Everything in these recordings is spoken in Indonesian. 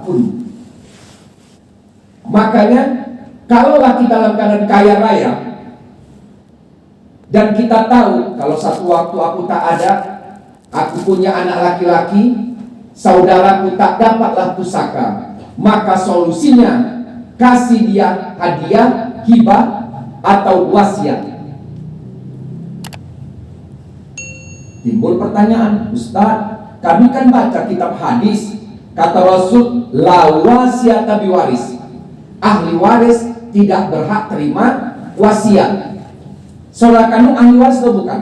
apapun. Makanya kalaulah kita dalam keadaan kaya raya dan kita tahu kalau satu waktu aku tak ada, aku punya anak laki-laki, saudaraku tak dapatlah pusaka, maka solusinya kasih dia hadiah, hibah atau wasiat. Timbul pertanyaan, Ustaz, kami kan baca kitab hadis, kata Rasul, la wasiata biwaris. Ahli waris tidak berhak terima wasiat. Saudara kandung ahli waris atau bukan?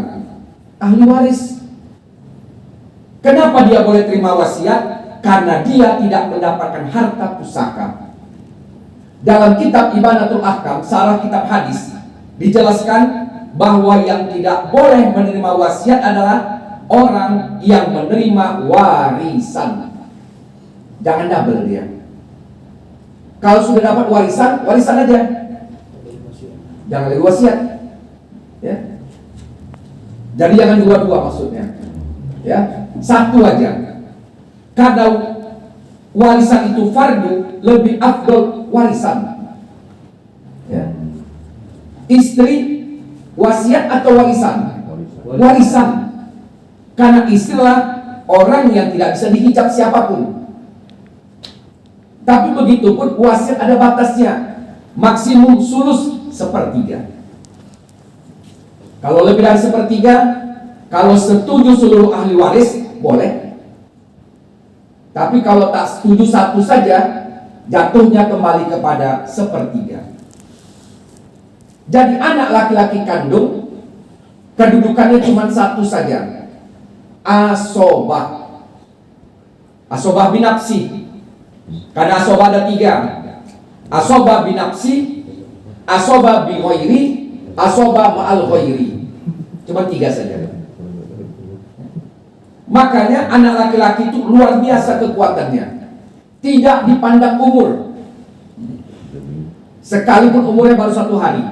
Ahli waris. Kenapa dia boleh terima wasiat? Karena dia tidak mendapatkan harta pusaka. Dalam kitab Ibanatul Ahkam, sarah kitab hadis, dijelaskan bahwa yang tidak boleh menerima wasiat adalah orang yang menerima warisan. Jangan double dia. Kalau sudah dapat warisan, warisan aja. Jangan lagi wasiat. Ya. Jadi jangan dua-dua maksudnya. Ya, satu aja. Karena warisan itu fardu, lebih afdol warisan. Ya. Istri wasiat atau warisan? Warisan. Karena istilah orang yang tidak bisa dihijab siapapun. Tapi begitu pun wasiat ada batasnya, maksimum sulus sepertiga. Kalau lebih dari sepertiga, kalau setuju seluruh ahli waris boleh. Tapi kalau tak setuju satu saja, jatuhnya kembali kepada sepertiga. Jadi anak laki-laki kandung kedudukannya cuma satu saja, asobah. Asobah binafsi. Karena asobah ada tiga, asobah binafsi, asobah bi ghairi, asobah ma'al ghairi. Cuma tiga saja. Makanya anak laki-laki itu luar biasa kekuatannya, tidak dipandang umur, sekalipun umurnya baru 1 hari.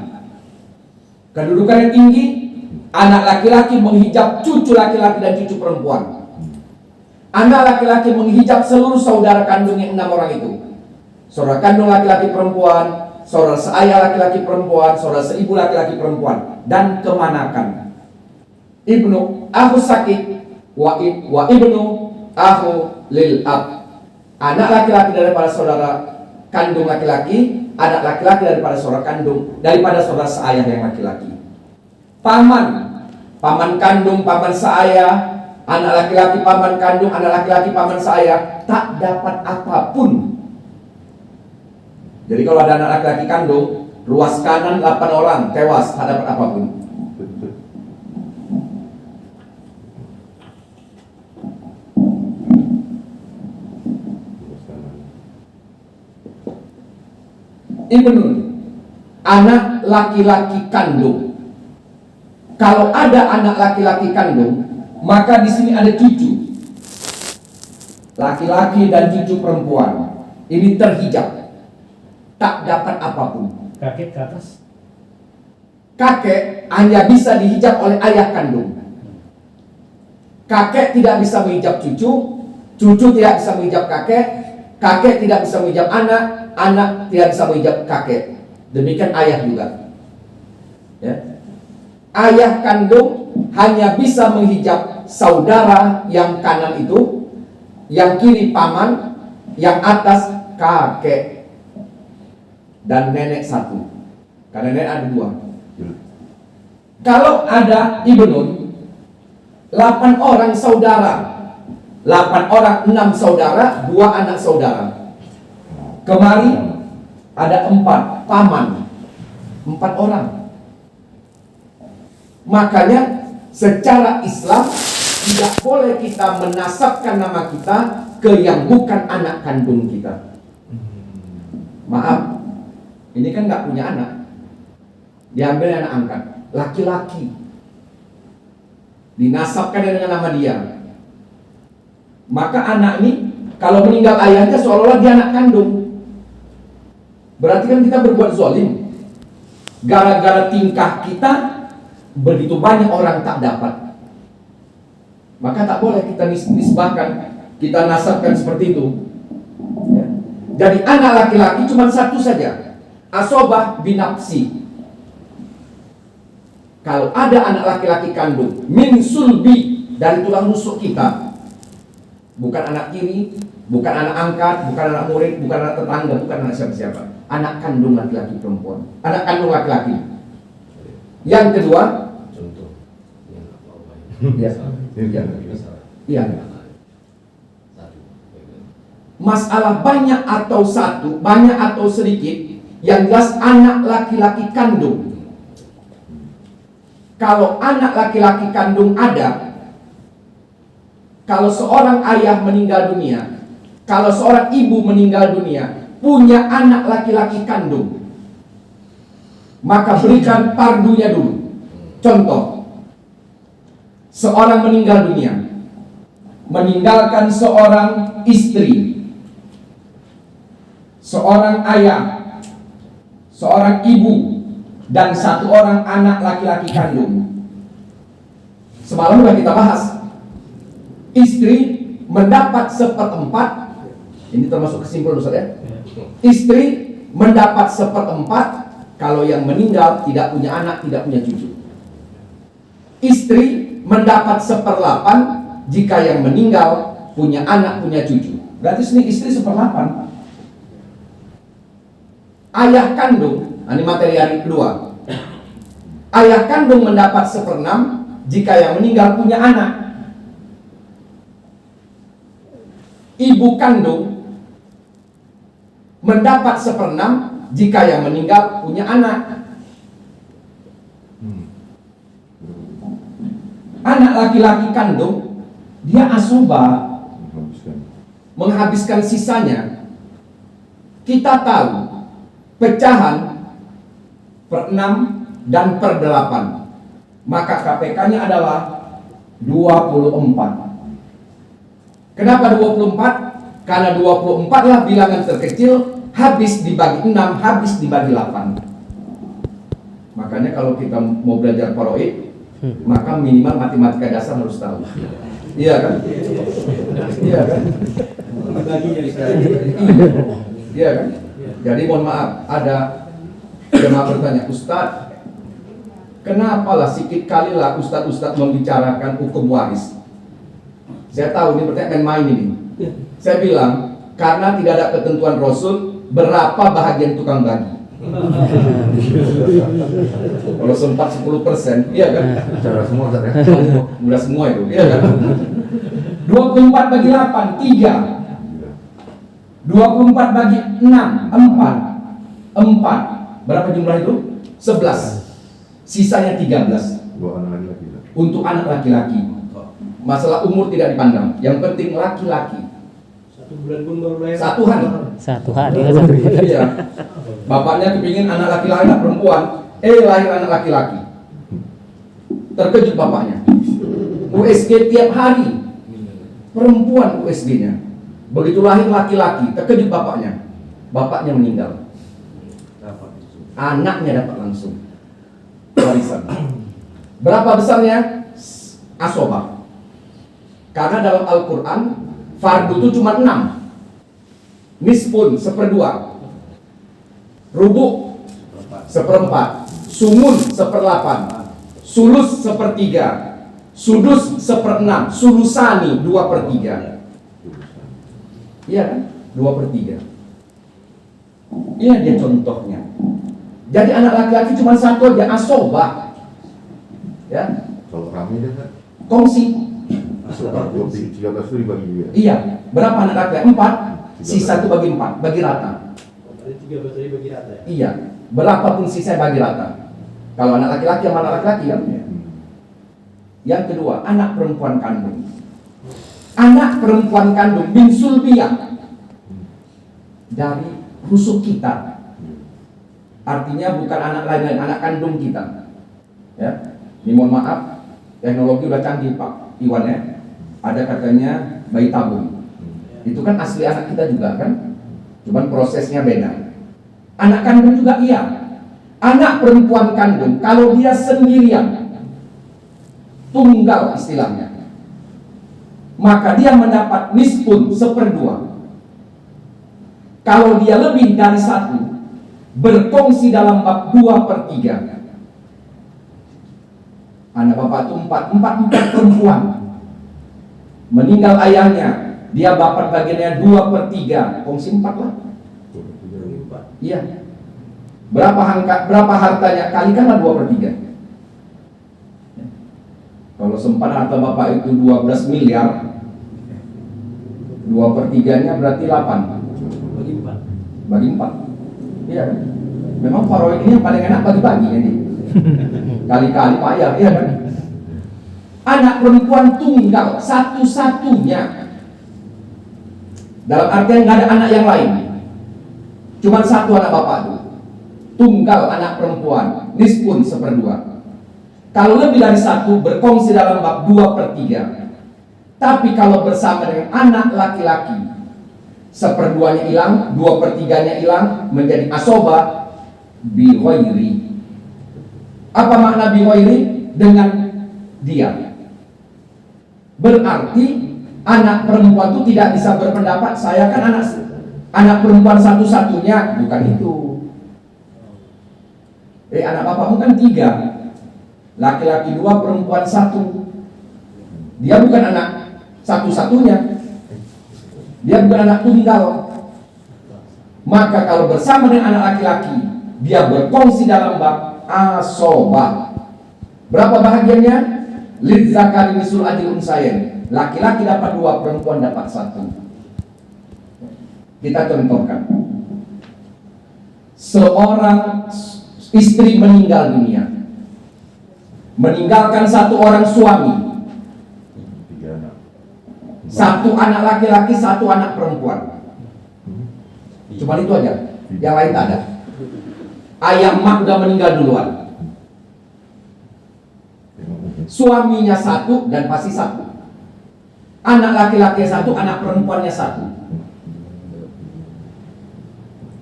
Kedudukannya tinggi. Anak laki-laki menghijab cucu laki-laki dan cucu perempuan. Anak laki-laki menghijab seluruh saudara kandungnya 6 orang itu. Saudara kandung laki-laki perempuan, saudara seayah laki-laki perempuan, saudara seibu laki-laki perempuan, dan kemanakan. Ibnu akhu sakit wa ibnu akhu lil ab. Anak laki-laki daripada saudara kandung laki-laki, anak laki-laki daripada saudara kandung, daripada saudara seayah yang laki-laki. Paman kandung, paman seayah, anak laki-laki paman kandung, anak laki-laki paman seayah tak dapat apapun. Jadi kalau ada anak laki-laki kandung, ruas kanan 8 orang tewas, tak dapat apapun. Ibnu, anak laki-laki kandung. Kalau ada anak laki-laki kandung, maka di sini ada cucu laki-laki dan cucu perempuan. Ini terhijab, tak dapat apapun. Kakek ke atas? Kakek hanya bisa dihijab oleh ayah kandung. Kakek tidak bisa menghijab cucu, cucu tidak bisa menghijab kakek, kakek tidak bisa menghijab anak, anak tidak bisa menghijab kakek. Demikian ayah juga. Ya. Ayah kandung hanya bisa menghijab saudara yang kanan itu, yang kiri paman, yang atas kakek, dan nenek satu. Karena nenek ada 2. Kalau ada ibnu, 8 orang saudara, 8 orang 6 saudara, 2 anak saudara. Kemari ada 4 paman, 4 orang. Makanya secara Islam tidak boleh kita menasabkan nama kita ke yang bukan anak kandung kita. Maaf, ini kan nggak punya anak, diambil anak angkat, laki-laki, dinasabkan dengan nama dia. Maka anak ini kalau meninggal ayahnya seolah-olah dia anak kandung. Berarti kan kita berbuat zalim. Gara-gara tingkah kita begitu banyak orang tak dapat. Maka tak boleh kita nisbahkan, kita nasabkan seperti itu. Ya. Jadi anak laki-laki cuma satu saja, asobah binafsi. Kalau ada anak laki-laki kandung min sulbi, dari tulang rusuk kita, bukan anak tiri, bukan anak angkat, bukan anak murid, bukan anak tetangga, bukan anak siapa-siapa, anak kandung laki-laki perempuan, anak kandung laki-laki. Yang kedua, contoh, ya. Masalah banyak atau satu, banyak atau sedikit, yang jelas anak laki-laki kandung. Kalau anak laki-laki kandung ada, kalau seorang ayah meninggal dunia, kalau seorang ibu meninggal dunia, punya anak laki-laki kandung, maka berikan pardunya dulu. Contoh, seorang meninggal dunia, meninggalkan seorang istri, seorang ayah, seorang ibu, dan satu orang anak laki-laki kandung. Semalam sudah kita bahas, istri mendapat 1/4. Ini termasuk kesimpulan Ustaz ya. Istri mendapat 1/4 kalau yang meninggal tidak punya anak, tidak punya cucu. Istri mendapat 1/8 jika yang meninggal punya anak, punya cucu. Berarti sini istri 1/8. Ayah kandung, ini materi hari kedua. Ayah kandung mendapat 1/6 jika yang meninggal punya anak. Ibu kandung mendapat 1/6 jika yang meninggal punya anak. Anak laki-laki kandung, dia asoba, menghabiskan sisanya. Kita tahu pecahan per 6 dan per 8, maka KPK-nya adalah 24. Kenapa 24? Karena 24 lah bilangan terkecil, habis dibagi 6, habis dibagi 8. Makanya kalau kita mau belajar faraid, maka minimal matematika dasar harus tahu. Iya kan? Iya kan? Iya kan? Jadi mohon maaf, ada jemaah bertanya, Ustadz, kenapalah sikit kalilah Ustadz membicarakan hukum waris? Saya tahu ini pertanyaan main ini. Saya bilang, karena tidak ada ketentuan Rasul berapa bahagian tukang bagi. Kalau sempat 10%, iya kan? Cara semua Ustaz ya. Mudah semua itu, iya kan? 24 bagi 8, 3. 24 bagi 6, 4. Berapa jumlah itu? 11. Sisanya 13. Dua anak laki-laki. Untuk anak laki-laki. Masalah umur tidak dipandang. Yang penting laki-laki. 1 bulan pun baru lahir. 1 hari. 1 hari kan 1 bulan. Iya. Bapaknya kepingin anak laki-laki, anak perempuan. Lahir anak laki-laki. Terkejut bapaknya. USG tiap hari. Perempuan USG-nya. Begitu lahir laki-laki, terkejut bapaknya. Bapaknya meninggal. Anaknya dapat langsung warisan. Berapa besarnya? Asobah. Karena dalam Al-Quran fardu itu cuma 6. Nisfun 1/2, rubu' 1/4, sumun 1/8, sulus 1/3, sudus 1/6, sulusani 2/3. Iya kan? 2/3. Ini dia contohnya. Jadi anak laki-laki cuma satu aja, asobah. Ya, Kalau kami dia kan kongsi. 13 itu dibagi dia. Iya, berapa anak laki-laki? 4. Sisa itu bagi 4, bagi rata. Tadi 13 tadi bagi rata ya? Iya, berapapun sisa bagi rata. Kalau anak laki-laki sama anak laki-laki kan. Yang kedua, anak perempuan kandung. Anak perempuan kandung bin sulbiyah, dari rusuk kita. Artinya bukan anak lain-lain, anak kandung kita. Ya, ini mohon maaf, teknologi udah canggih Pak Iwan ya. Ada katanya bayi tabung. Itu kan asli anak kita juga kan, cuman prosesnya beda. Anak kandung juga iya. Anak perempuan kandung kalau dia sendirian, tunggal istilahnya, maka dia mendapat nisfun 1/2. Kalau dia lebih dari satu, berkongsi dalam bab 2/3. Anak bapak itu empat perempuan. Meninggal ayahnya, dia bapak bagiannya 2/3, kongsi 4 lah. Iya. Berapa hartanya? Kalikanlah 2/3. Kalau sempat harta bapak itu 12 miliar, 2/3-nya berarti 8. Bagi 4. Iya kan? Memang faraid ini yang paling enak bagi-bagi ini. Kali-kali payah, iya kan? Anak perempuan tunggal satu-satunya. Dalam artian nggak ada anak yang lain. Cuma satu anak bapak itu. Tunggal anak perempuan, nisfun 1/2. Kalau lebih dari satu, berkongsi dalam bab 2/3. Tapi kalau bersama dengan anak laki-laki, 1/2-nya hilang, 2/3-nya hilang, menjadi asoba bi ghairi. Apa makna bi ghairi? Dengan dia. Berarti anak perempuan itu tidak bisa berpendapat saya kan anak perempuan satu-satunya, bukan itu. Anak bapakmu kan 3, laki-laki 2, perempuan 1. Dia bukan anak satu-satunya, dia bukan anak tunggal. Maka kalau bersama dengan anak laki-laki, dia berkongsi dalam bab asobah. Berapa bahagiannya? Lidzakari misul adil unsayen. Laki-laki dapat 2, perempuan dapat 1. Kita contohkan. Seorang istri meninggal dunia, meninggalkan 1 orang suami, 3 anak. 1 anak laki-laki, 1 anak perempuan. Cuma itu aja, yang lain tak ada. Ayah mak udah meninggal duluan. Suaminya 1 dan pasti 1. Anak laki-laki 1, anak perempuannya 1.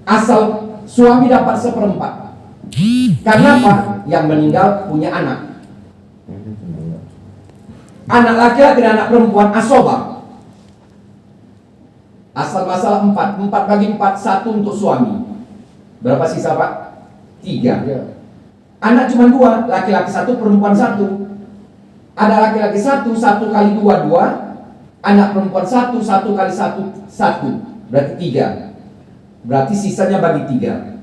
Asal suami dapat 1/4. Karena apa? Yang meninggal punya anak. Anak laki-laki dan anak perempuan asoba. Asal masalah 4 bagi 4, 1 untuk suami. Berapa sisa pak? 3. Anak cuma 2, laki-laki 1, perempuan 1. Ada laki-laki 1, 1 kali 2, 2. Anak perempuan 1, 1 kali 1, 1. Berarti 3. Berarti sisanya bagi 3.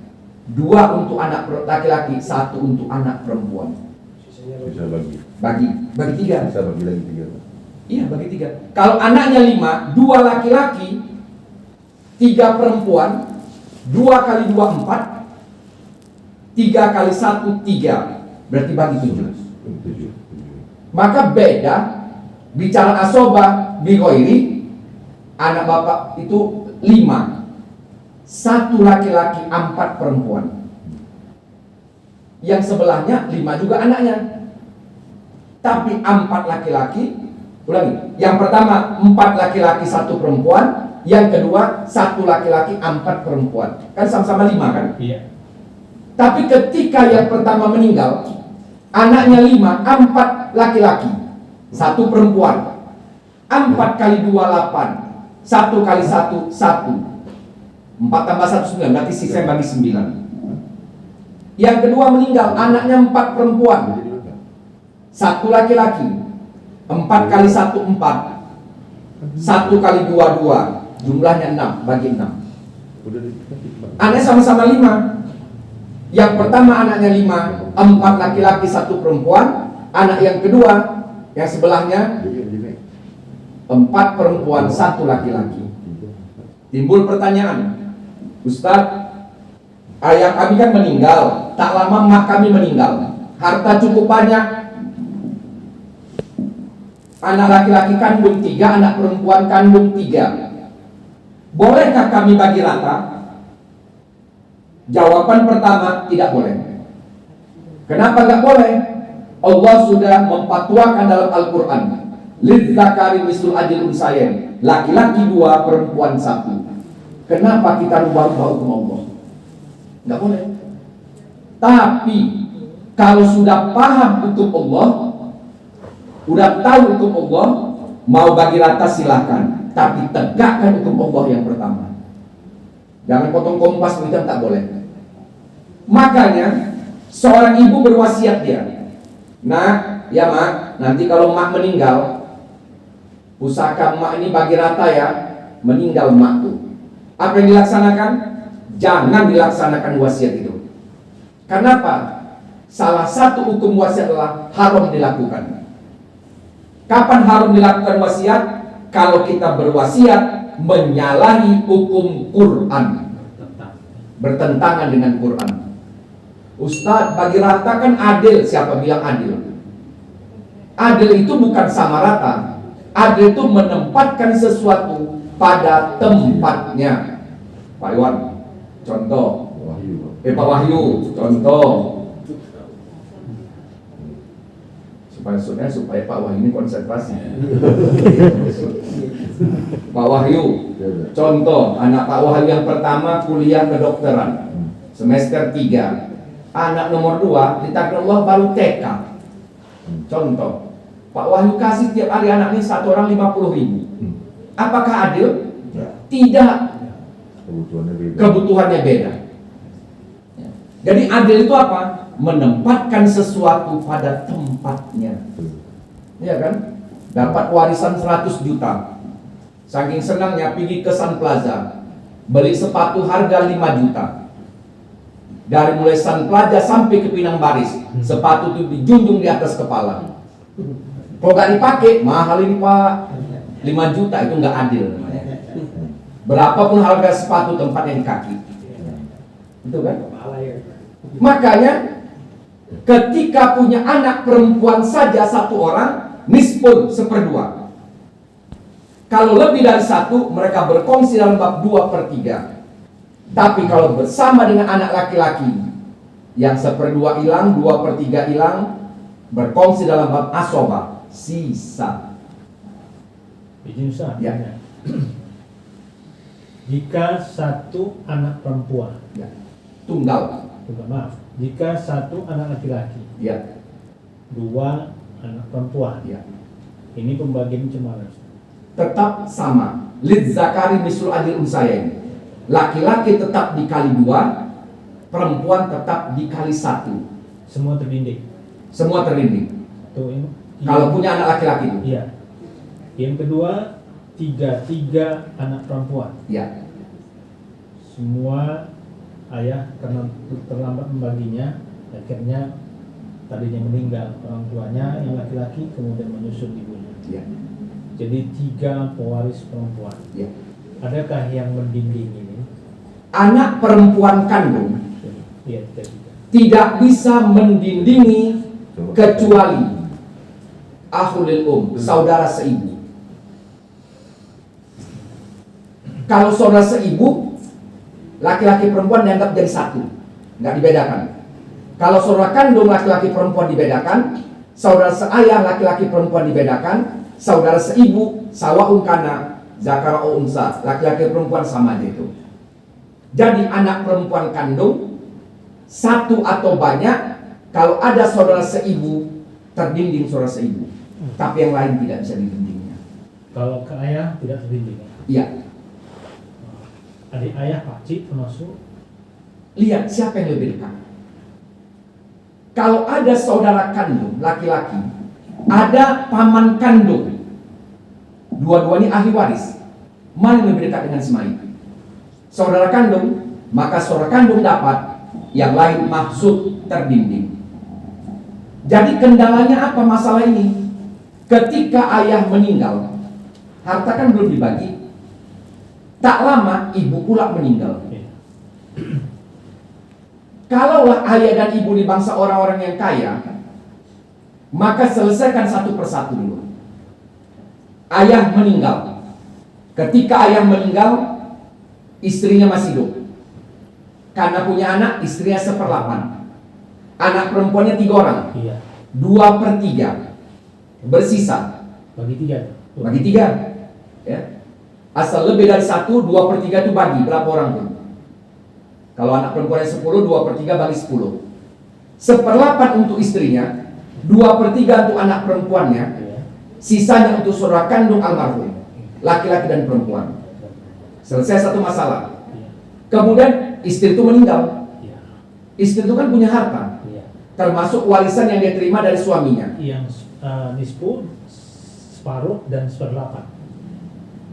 2 untuk anak laki-laki, 1 untuk anak perempuan. Bisa Bagi 3. Bisa bagi lagi 3. Iya, bagi 3. Kalau anaknya 5, 2 laki-laki, 3 perempuan, 2 kali 2, 4. 3 kali 1, 3. Berarti bagi 7. Maka beda bicara asoba bi ghairi, anak bapak itu 5. 1 laki-laki, 4 perempuan. Yang sebelahnya 5 juga anaknya. Tapi 4 laki-laki. Ulangi. Yang pertama 4 laki-laki, 1 perempuan. Yang kedua 1 laki-laki, 4 perempuan. Kan sama-sama 5 kan? Iya. Tapi ketika yang pertama meninggal, anaknya 5, 4 laki-laki, 1 perempuan. 4 kali 2, 8. 1 kali 1, 1. 4 tambah 1, 9. Berarti sisa bagi 9. Yang kedua meninggal, anaknya 4 perempuan, 1 laki-laki. 4 kali 1, 4. 1 kali 2, 2. Jumlahnya 6, bagi 6. Anaknya sama-sama 5. Yang pertama anaknya 5, 4 laki-laki, 1 perempuan. Anak yang kedua, yang sebelahnya 4 perempuan, 1 laki-laki. Timbul pertanyaan, Ustaz, ayah kami kan meninggal, tak lama mak kami meninggal, harta cukup banyak. Anak laki-laki kandung 3, anak perempuan kandung 3. Bolehkah kami bagi rata? Jawaban pertama, tidak boleh. Kenapa nggak boleh? Allah sudah memfatwakan dalam Al-Quran, lidzakari mislul adil unsayen, laki-laki 2, perempuan 1. Kenapa kita rubah-rubah hukum Allah? Nggak boleh. Tapi kalau sudah paham hukum Allah, udah tahu hukum Allah, mau bagi rata silahkan. Tapi tegakkan hukum Allah yang pertama. Jangan potong kompas begitu, tak boleh. Makanya seorang ibu berwasiat dia, "Nak, ya mak, nanti kalau mak meninggal, pusaka mak ini bagi rata ya, meninggal mak tuh." Apa yang dilaksanakan? Jangan dilaksanakan wasiat itu. Kenapa? Salah satu hukum wasiat adalah haram dilakukan. Kapan haram dilakukan wasiat? Kalau kita berwasiat menyalahi hukum Quran, bertentangan dengan Quran. Ustadz, bagi rata kan adil. Siapa bilang adil? Adil itu bukan sama rata. Adil itu menempatkan sesuatu pada tempatnya. Pak Iwan, contoh. Wahyu. Pak Wahyu, contoh. Supaya Pak Wahyu ini konsentrasi. Pak Wahyu, contoh, anak Pak Wahyu yang pertama kuliah kedokteran, semester 3. Anak nomor 2 ditakdir Allah baru TK. Contoh, Pak Wahyu kasih tiap hari anaknya satu orang 50.000. Apakah adil? Tidak. Kebutuhannya beda. Jadi adil itu apa? Menempatkan sesuatu pada tempatnya. Iya kan? Dapat warisan 100 juta. Saking senangnya pergi ke Sun Plaza, beli sepatu harga 5 juta. Dari mulai Sun Plaza sampai ke Pinang Baris, sepatu itu dijunjung di atas kepala. Kalau nggak dipakai, mahal ini Pak. 5 juta itu nggak adil namanya. Berapapun harga sepatu tempatnya di kaki. Itu kan? Makanya ketika punya anak perempuan saja satu orang, nisfun 1/2. Kalau lebih dari satu, mereka berkongsi dalam bab 2/3. Tapi kalau bersama dengan anak laki-laki, yang 1/2 hilang, 2/3 hilang, berkongsi dalam bab asobah, sisa. Izin Ustaz. Ya. Jika satu anak perempuan, Ya. Tunggal. maaf, jika satu anak laki-laki, Ya. 2 anak perempuan, Ya. ini pembagian cuma Tetap sama. Lid zakari mislu adil unsayain. Laki-laki tetap dikali 2, perempuan tetap dikali 1. semua terdinding. Semua terlinding. Tuh ini. Kalau punya anak laki-laki itu. Iya. Yang kedua, 3 anak perempuan. Ya. Semua ayah karena terlambat membaginya, akhirnya tadinya meninggal orang tuanya yang laki-laki, kemudian menyusul ibunya. Ya. Jadi 3 pewaris perempuan. Ya. Adakah yang mendinding ini? Anak perempuan kandung Iya, 3. tidak bisa mendindingi kecuali akhul saudara seibu. Kalau saudara seibu, laki-laki perempuan dianggap jadi satu, nggak dibedakan. Kalau saudara kandung laki-laki perempuan dibedakan, saudara seayah laki-laki perempuan dibedakan, saudara seibu sawaun kana zakara o unsa, laki-laki perempuan sama aja itu. Jadi anak perempuan kandung satu atau banyak, kalau ada saudara seibu terdinding saudara seibu, tapi yang lain tidak bisa didindingnya. Kalau ke ayah tidak terdinding. Iya. Adik ayah pakcik termasuk. Lihat siapa yang lebih dekat. Kalau ada saudara kandung laki-laki, ada paman kandung, dua-duanya ahli waris, mana yang lebih dekat dengan si mayit? Saudara kandung, maka saudara kandung dapat, yang lain maksud terdinding. Jadi kendalanya apa masalah ini? Ketika ayah meninggal, harta kan belum dibagi. Tak lama ibu pula meninggal. Kalaulah ayah dan ibu di bangsa orang-orang yang kaya, maka selesaikan satu persatu dulu. Ayah meninggal. Ketika ayah meninggal, istrinya masih hidup. Karena punya anak, istrinya 1/8. Anak perempuannya 3 orang. Iya. 2/3 bersisa. Bagi 3. Bagi 3. Ya. Asal lebih dari 1, 2/3 itu bagi berapa orang pun. Kalau anak perempuannya 10, 2/3 bagi 10. 1/8 untuk istrinya, 2/3 untuk anak perempuannya, Iya. sisanya untuk saudara kandung almarhum, laki-laki dan perempuan. Selesai satu masalah. Iya. Kemudian istri itu meninggal. Iya. Istri itu kan punya harta, Iya. termasuk warisan yang dia terima dari suaminya. Yang nisfu, separuh dan seperlapan.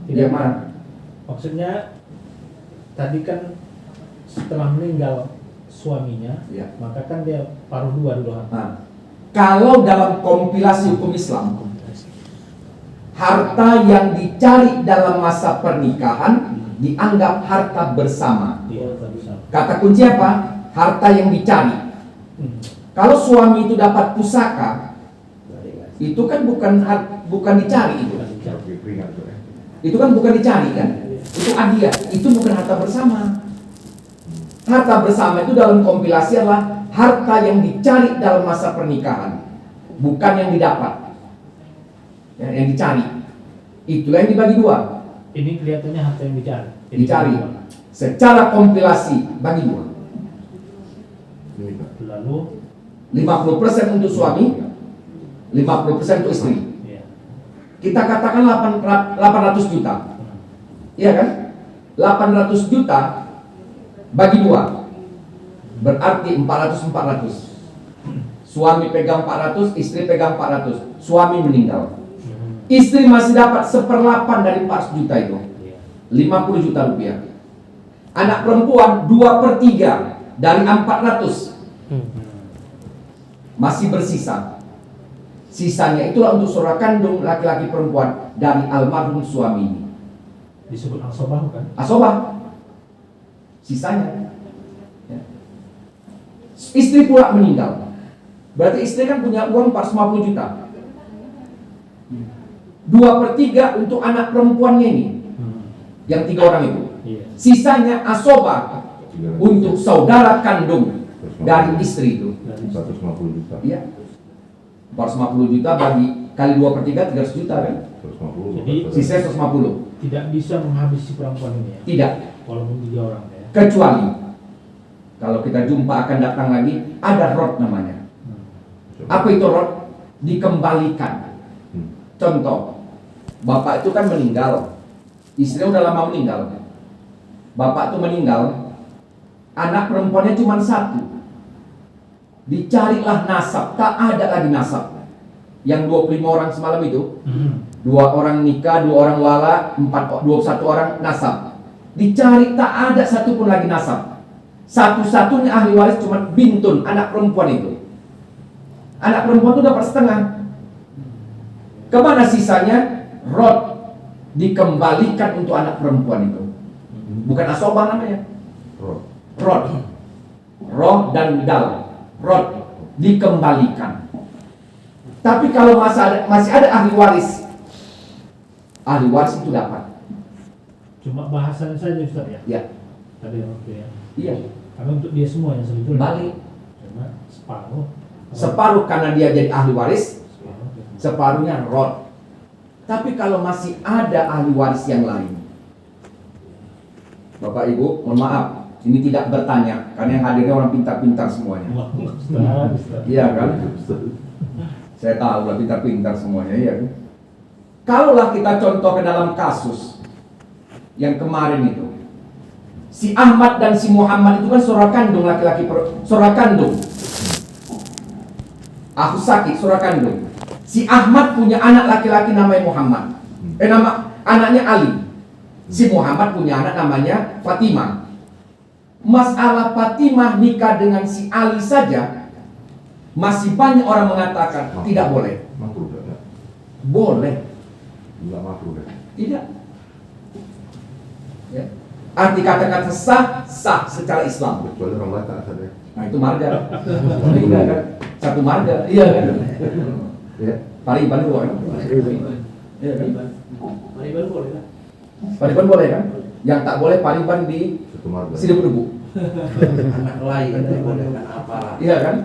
Yang mana? Maksudnya tadi kan setelah meninggal suaminya, Ya. maka kan dia paruh dua dulu. Nah, kalau dalam kompilasi hukum Islam, harta yang dicari dalam masa pernikahan dianggap harta bersama. Iya, tak bisa. Kata kunci apa? Harta yang dicari. Kalau suami itu dapat pusaka, itu kan bukan dicari itu. Tapi keringat tuh ya. Itu kan bukan dicari kan? Itu hadiah. Itu bukan harta bersama. Harta bersama itu dalam kompilasi adalah harta yang dicari dalam masa pernikahan, bukan yang didapat. Ya, yang dicari. Itulah yang dibagi dua. Ini kelihatannya harta yang dicari. Jadi Dicari. dua. Secara kompilasi bagi dua. Ini Pak. Lalu 50% untuk suami, 50% untuk istri. ya. Kita katakan 800 juta. Iya kan? 800 juta bagi dua. Berarti 400. Suami pegang 400, istri pegang 400. Suami meninggal. Istri masih dapat 1/8 dari 400 juta itu. Iya. 50 juta rupiah. Anak perempuan 2/3 dari 400. Masih bersisa. Sisanya itulah untuk saudara kandung laki-laki perempuan dari almarhum suami ini. Disebut asobah kan? Asobah. Sisanya. Ya. Istri pula meninggal. Berarti istri kan punya uang 450 juta. 2/3 untuk anak perempuannya ini. Yang 3 orang itu. Iya. Sisanya asobah untuk saudara kandung dari istri itu. 150 juta. Iya. 450 juta bagi kali 2/3 300 juta kan? 150. Jadi, Sisa 150. Tidak bisa menghabisi perempuan ini ya. Tidak. Walaupun 3 orang ya. Kecuali kalau kita jumpa akan datang lagi ada rod namanya. Apa itu rod? Dikembalikan. Contoh, bapak itu kan meninggal, istrinya udah lama meninggal. Bapak itu meninggal, anak perempuannya cuma 1. Dicarilah nasab, tak ada lagi nasab. Yang 25 orang semalam itu, 2 orang nikah, 2 orang wala, 21 orang nasab. Dicari tak ada satupun lagi nasab. Satu-satunya ahli waris cuma bintun, anak perempuan itu. Anak perempuan itu dapat setengah. Kemana sisanya? Rod dikembalikan untuk anak perempuan itu. Bukan asobah namanya. Rod. Roh dan dal. Rod dikembalikan. Tapi kalau masih ada ahli waris itu dapat. Cuma bahasanya saja Ustaz ya. Ya. Tadi waktu ya. Iya. Karena untuk dia semua yang sebetulnya. Balik. Cuma separuh. Separuh karena dia jadi ahli waris, Separuh. separuhnya rod. Tapi kalau masih ada ahli waris yang lain, Bapak Ibu, mohon maaf, ini tidak bertanya karena yang hadirnya orang pintar-pintar semuanya. Ustaz. Iya kan? Saya tahu lah pintar-pintar semuanya, iya kan? Kalaulah kita contoh ke dalam kasus yang kemarin itu, si Ahmad dan si Muhammad itu kan saudara kandung laki-laki, saudara kandung. Aku sakit, saudara kandung. Si Ahmad punya anak laki-laki namanya Muhammad. Nama anaknya Ali. Si Muhammad punya anak namanya Fatimah. Masalah Fatimah nikah dengan si Ali saja masih banyak orang mengatakan tidak boleh. Makruh enggak? Boleh. Enggak makruh ya. Tidak. Ya. Arti kata-kata sah secara Islam. Kecuali orang Batak saja. Nah itu marga. Iya kan? Satu marga. Iya kan? Ya. Pariban boleh. Iya kan? Pariban boleh lah. Pariban boleh kan? Yang tak boleh pariban di Satu marga. Sidebu-debu. Anak lain dengan apa? Iya kan?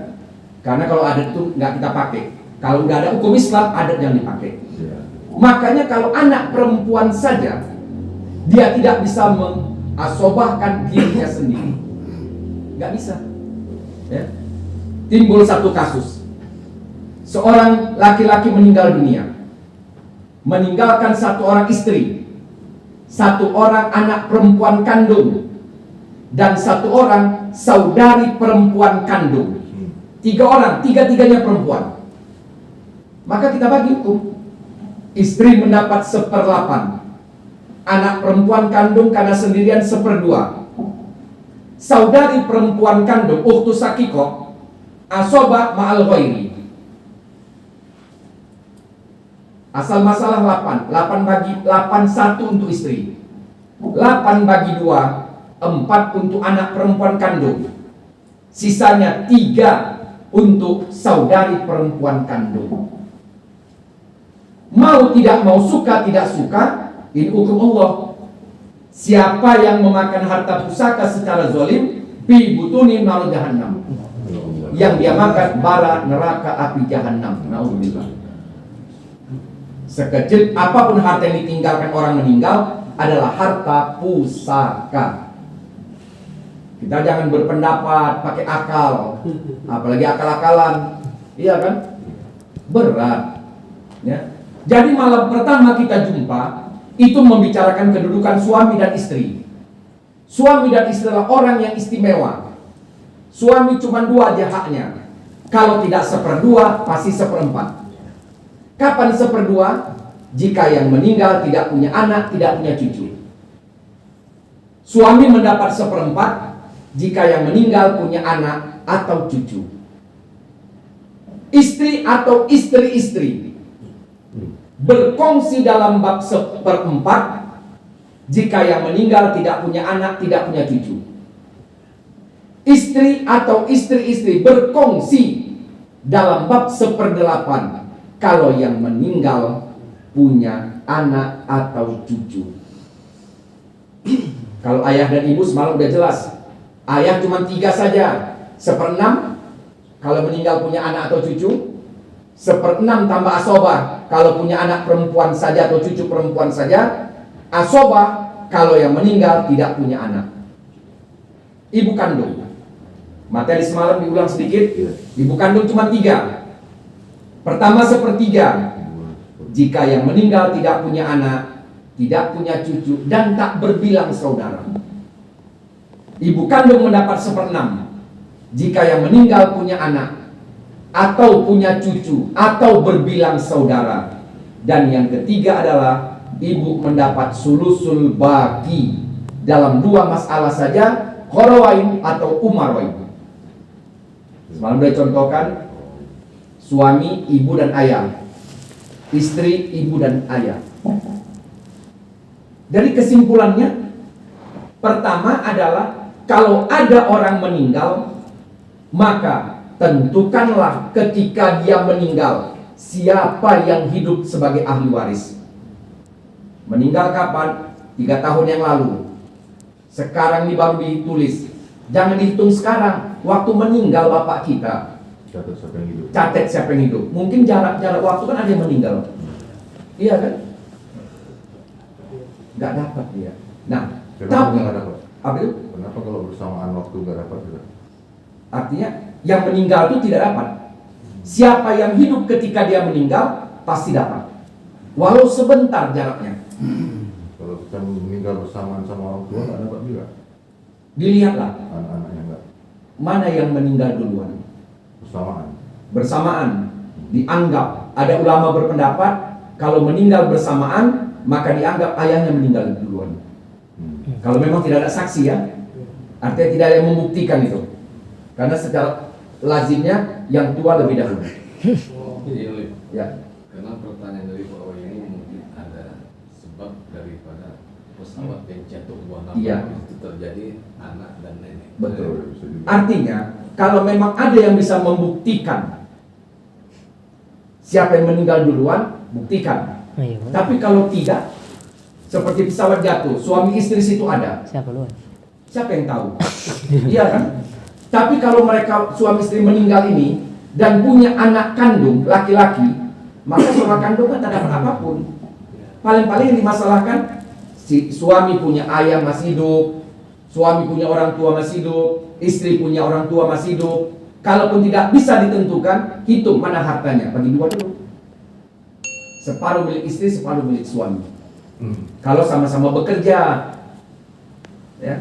Karena kalau adat itu nggak kita pakai. Kalau nggak ada hukum Islam, adat yang dipakai. Ya. Makanya kalau anak perempuan saja, dia tidak bisa mengasobahkan dirinya sendiri. Nggak bisa. Ya. Timbul satu kasus. Seorang laki-laki meninggal dunia, meninggalkan 1 orang istri, 1 orang anak perempuan kandung. dan 1 orang saudari perempuan kandung. 3 orang, tiga-tiganya perempuan. Maka kita bagi hukum. Istri mendapat 1/8, anak perempuan kandung karena sendirian 1/2. Saudari perempuan kandung ukhtu sakiko asoba ma'al ghairi. Asal masalah 8 bagi 8, 1 untuk istri, 8 bagi 2, 4 untuk anak perempuan kandung, sisanya 3 untuk saudari perempuan kandung. Mau tidak mau, suka tidak suka, ini hukum Allah. Siapa yang memakan harta pusaka secara zalim, fi butuni nar jahannam, yang dia makan bara neraka api jahannam. Naudzubillah. Sekecil apapun harta yang ditinggalkan orang meninggal adalah harta pusaka. Kita jangan berpendapat pakai akal, apalagi akal-akalan, iya kan? Berat. Ya. Jadi malam pertama kita jumpa itu membicarakan kedudukan suami dan istri. Suami dan istri adalah orang yang istimewa. Suami cuma 2 aja haknya. Kalau tidak 1/2 pasti 1/4. Kapan 1/2? Jika yang meninggal tidak punya anak, tidak punya cucu. Suami mendapat 1/4 jika yang meninggal punya anak atau cucu. Istri atau istri-istri berkongsi dalam bab 1/4 jika yang meninggal tidak punya anak, tidak punya cucu. Istri atau istri-istri berkongsi dalam bab 1/8 kalau yang meninggal punya anak atau cucu. Kalau ayah dan ibu semalam udah jelas, ayah cuma 3 saja, 1/6 kalau meninggal punya anak atau cucu, 1/6 tambah asobah kalau punya anak perempuan saja atau cucu perempuan saja, asobah kalau yang meninggal tidak punya anak. Ibu kandung, materi semalam diulang sedikit. Ibu kandung cuma 3. Pertama 1/3 jika yang meninggal tidak punya anak, tidak punya cucu, dan tak berbilang saudara. Ibu kandung mendapat 1/6 jika yang meninggal punya anak atau punya cucu atau berbilang saudara. Dan yang ketiga adalah ibu mendapat sulusul baki dalam 2 masalah saja, khorowain atau umarwain. Semalam sudah contohkan suami, ibu dan ayah, istri, ibu dan ayah. Dari kesimpulannya, pertama adalah kalau ada orang meninggal, maka tentukanlah ketika dia meninggal siapa yang hidup sebagai ahli waris. Meninggal kapan? 3 tahun yang lalu. Sekarang ini baru ditulis. Jangan dihitung sekarang, waktu meninggal bapak kita. Catat siapa yang hidup. Catat siapa yang hidup. Mungkin jarak waktu kan ada yang meninggal. Iya kan? Nggak dapat dia. Nah, Kenapa tapi nggak dapat? apa itu? Kenapa kalau bersamaan waktu nggak dapat? Artinya yang meninggal itu tidak dapat. Siapa yang hidup ketika dia meninggal pasti dapat, walau sebentar jaraknya. Kalau kita meninggal bersamaan sama orang tua nggak dapat juga. Dilihatlah Anak-anaknya nggak mana yang meninggal duluan. bersamaan. Dianggap, ada ulama berpendapat kalau meninggal bersamaan maka dianggap ayahnya meninggal duluan. Kalau memang tidak ada saksi ya, artinya tidak ada yang membuktikan itu. Karena secara lazimnya yang tua lebih dahulu. Jadi, Ya. karena pertanyaan dari Pak Wai ini mungkin ada sebab daripada pesawat yang jatuh buah kapal Iya. itu terjadi anak dan nenek. Betul. Bisa juga. Artinya kalau memang ada yang bisa membuktikan siapa yang meninggal duluan, buktikan. Iya. Tapi kalau tidak, seperti pesawat jatuh, suami istri situ ada, Siapa lu? siapa yang tahu? Iya kan? Tapi kalau mereka suami istri meninggal ini dan punya anak kandung laki-laki, maka suami kandung kan tak dapat apapun. Paling-paling yang dimasalahkan si suami punya ayah masih hidup, suami punya orang tua masih hidup, istri punya orang tua masih hidup. Kalaupun tidak bisa ditentukan, hitung mana hartanya, bagi 2 dulu. Separuh milik istri, separuh milik suami. Kalau sama-sama bekerja, ya.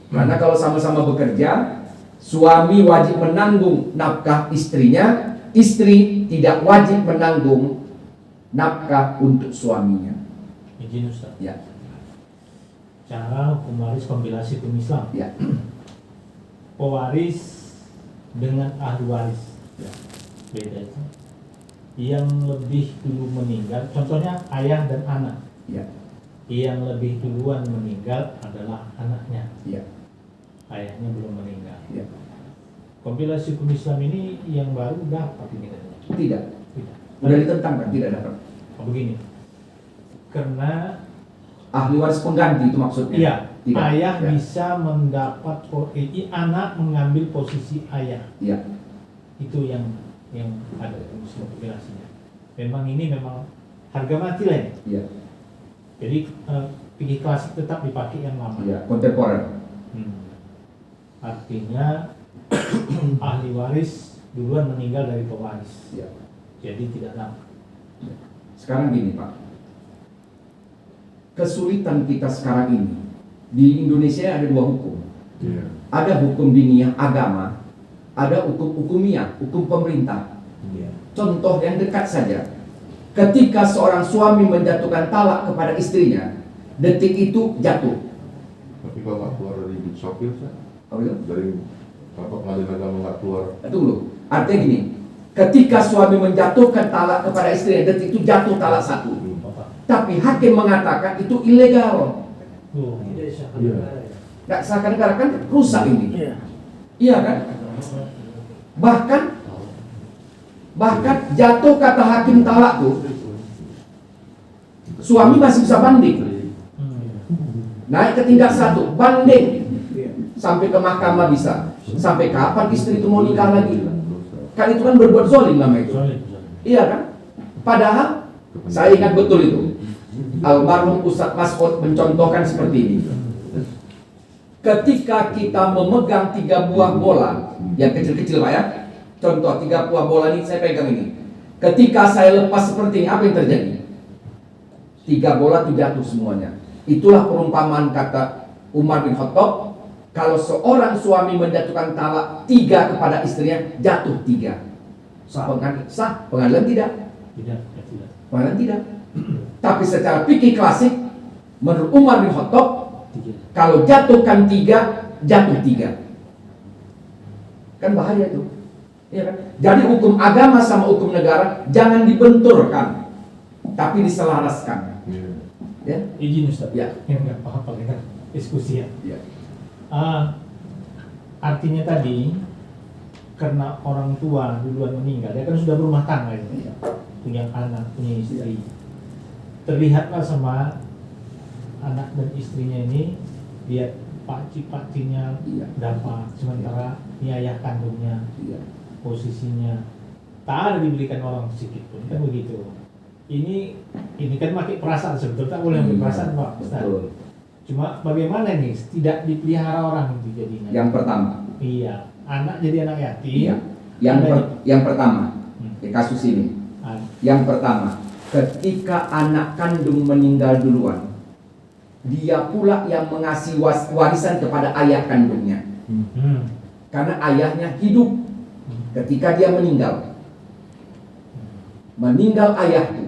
Karena kalau sama-sama bekerja, suami wajib menanggung nafkah istrinya, istri tidak wajib menanggung nafkah untuk suaminya. Izin Ustaz. Ya, Cara hukum waris kompilasi hukum Islam. ya, Pewaris dengan ahli waris. ya, Beda itu. Yang lebih dulu meninggal, contohnya ayah dan anak. ya, Yang lebih duluan meninggal adalah anaknya. ya, Ayahnya belum meninggal. ya. Kompilasi hukum Islam ini yang baru dapat ini katanya. Tidak, Tidak. sudah ditentangkan, tidak dapat. Oh, begini. Karena Ahli waris pengganti itu maksudnya. iya, Tidak. ayah Ya. bisa mendapat anak mengambil posisi ayah. Ya, Itu yang ada di kompilasinya. Memang ini memang harga mati lah ini. ya, Jadi fikih klasik tetap dipakai yang lama. ya, kontemporer. Artinya ahli waris duluan meninggal dari pewaris. Ya. Jadi tidak lama. Sekarang gini Pak, kesulitan kita sekarang ini di Indonesia ada dua hukum. Iya. Ada hukum diniyah agama, ada hukum hukumiyah, hukum pemerintah. Iya. Contoh yang dekat saja, ketika seorang suami menjatuhkan talak kepada istrinya, detik itu jatuh. Tapi kalau nggak keluar dari Dukcapil, Apa itu? dari pengadilan agama nggak keluar. Tunggu, artinya gini, ketika suami menjatuhkan talak kepada istrinya, detik itu jatuh talak satu. Tapi hakim mengatakan itu ilegal. Tuh. Nggak seakan negara kan rusak ini. Iya kan? Bahkan jatuh kata hakim talak tuh, suami masih bisa banding. Naik ke tingkat 1, banding sampai ke mahkamah bisa. Sampai kapan istri itu mau nikah lagi? Kan itu kan berbuat zolim namanya itu. Iya kan? Padahal saya ingat betul itu. Almarhum Ustadz Mas'ud mencontohkan seperti ini. Ketika kita memegang 3 buah bola yang kecil-kecil Pak ya. Contoh 3 buah bola ini saya pegang ini. Ketika saya lepas seperti ini, apa yang terjadi? 3 bola itu jatuh semuanya. Itulah perumpamaan kata Umar bin Khattab. Kalau seorang suami menjatuhkan talak 3 kepada istrinya, jatuh 3. Sah? Pengadilan tidak. Tidak. Pengadilan tidak. Tapi secara fikih klasik, menurut Umar bin Khattab, kalau jatuhkan 3, jatuh 3. Kan bahaya itu. Ya kan? Jadi hukum agama sama hukum negara jangan dibenturkan, tapi diselaraskan. Iya. Ya. Izin Ustaz. Ya. Enggak apa-apa kita diskusi ya. Ya. Artinya tadi karena orang tua duluan meninggal, dia kan sudah berumah tangga ini, punya anak, punya istri. Terlihatlah sama anak dan istrinya ini, lihat pakcik-pakcinya Iya. dapat, sementara ini ayah kandungnya Iya. posisinya tak ada diberikan orang sedikit pun, kan begitu. Ini kan pakai perasaan, sebetulnya tak boleh pakai perasaan Pak Ustaz. Betul. Cuma bagaimana nih tidak dipelihara orang itu jadinya. Yang pertama. Iya, anak jadi anak yatim. Iya. Yang pertama di kasus ini. Yang pertama, ketika anak kandung meninggal duluan, dia pula yang mengasih warisan kepada ayah kandungnya. Karena ayahnya hidup ketika dia meninggal. Meninggal ayah itu.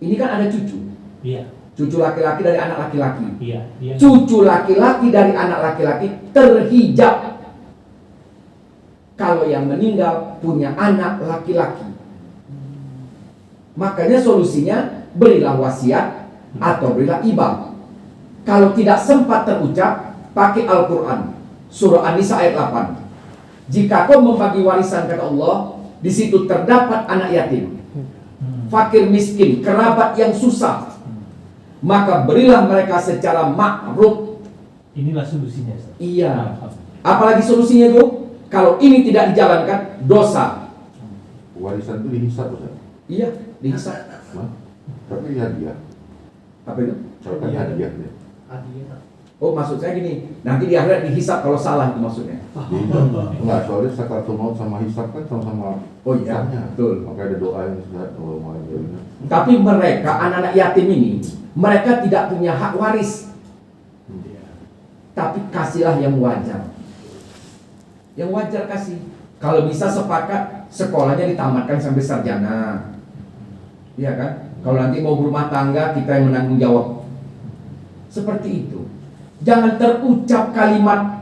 Ini kan ada cucu. Iya. Cucu laki-laki dari anak laki-laki. Iya. Cucu laki-laki dari anak laki-laki terhijab kalau yang meninggal punya anak laki-laki. Makanya solusinya berilah wasiat atau berilah ibah. Kalau tidak sempat terucap, pakai Al-Quran. Surah An-Nisa ayat 8. Jika kau membagi warisan kata Allah, di situ terdapat anak yatim, fakir miskin, kerabat yang susah, maka berilah mereka secara ma'ruf. Inilah solusinya. Ustaz. Iya. Apalagi solusinya itu, kalau ini tidak dijalankan, dosa. Warisan itu dihisap, Ustaz. Iya, dihisap. Hah? Tapi hadiah. Apa itu? Kan hadiah ya. Oh, maksud saya gini, nanti di akhirat dihisap kalau salah itu maksudnya. Enggak, soalnya sakaratul maut sama hisap kan sama-sama. Oh iya, hisapnya. betul. Makanya ada doa yang Ustaz, oh my God. Tapi mereka, anak-anak yatim ini, mereka tidak punya hak waris. tapi kasihlah yang wajar. Yang wajar kasih. Kalau bisa sepakat sekolahnya ditamatkan sampai sarjana. Iya kan? Kalau nanti mau berumah tangga kita yang menanggung jawab. Seperti itu. Jangan terucap kalimat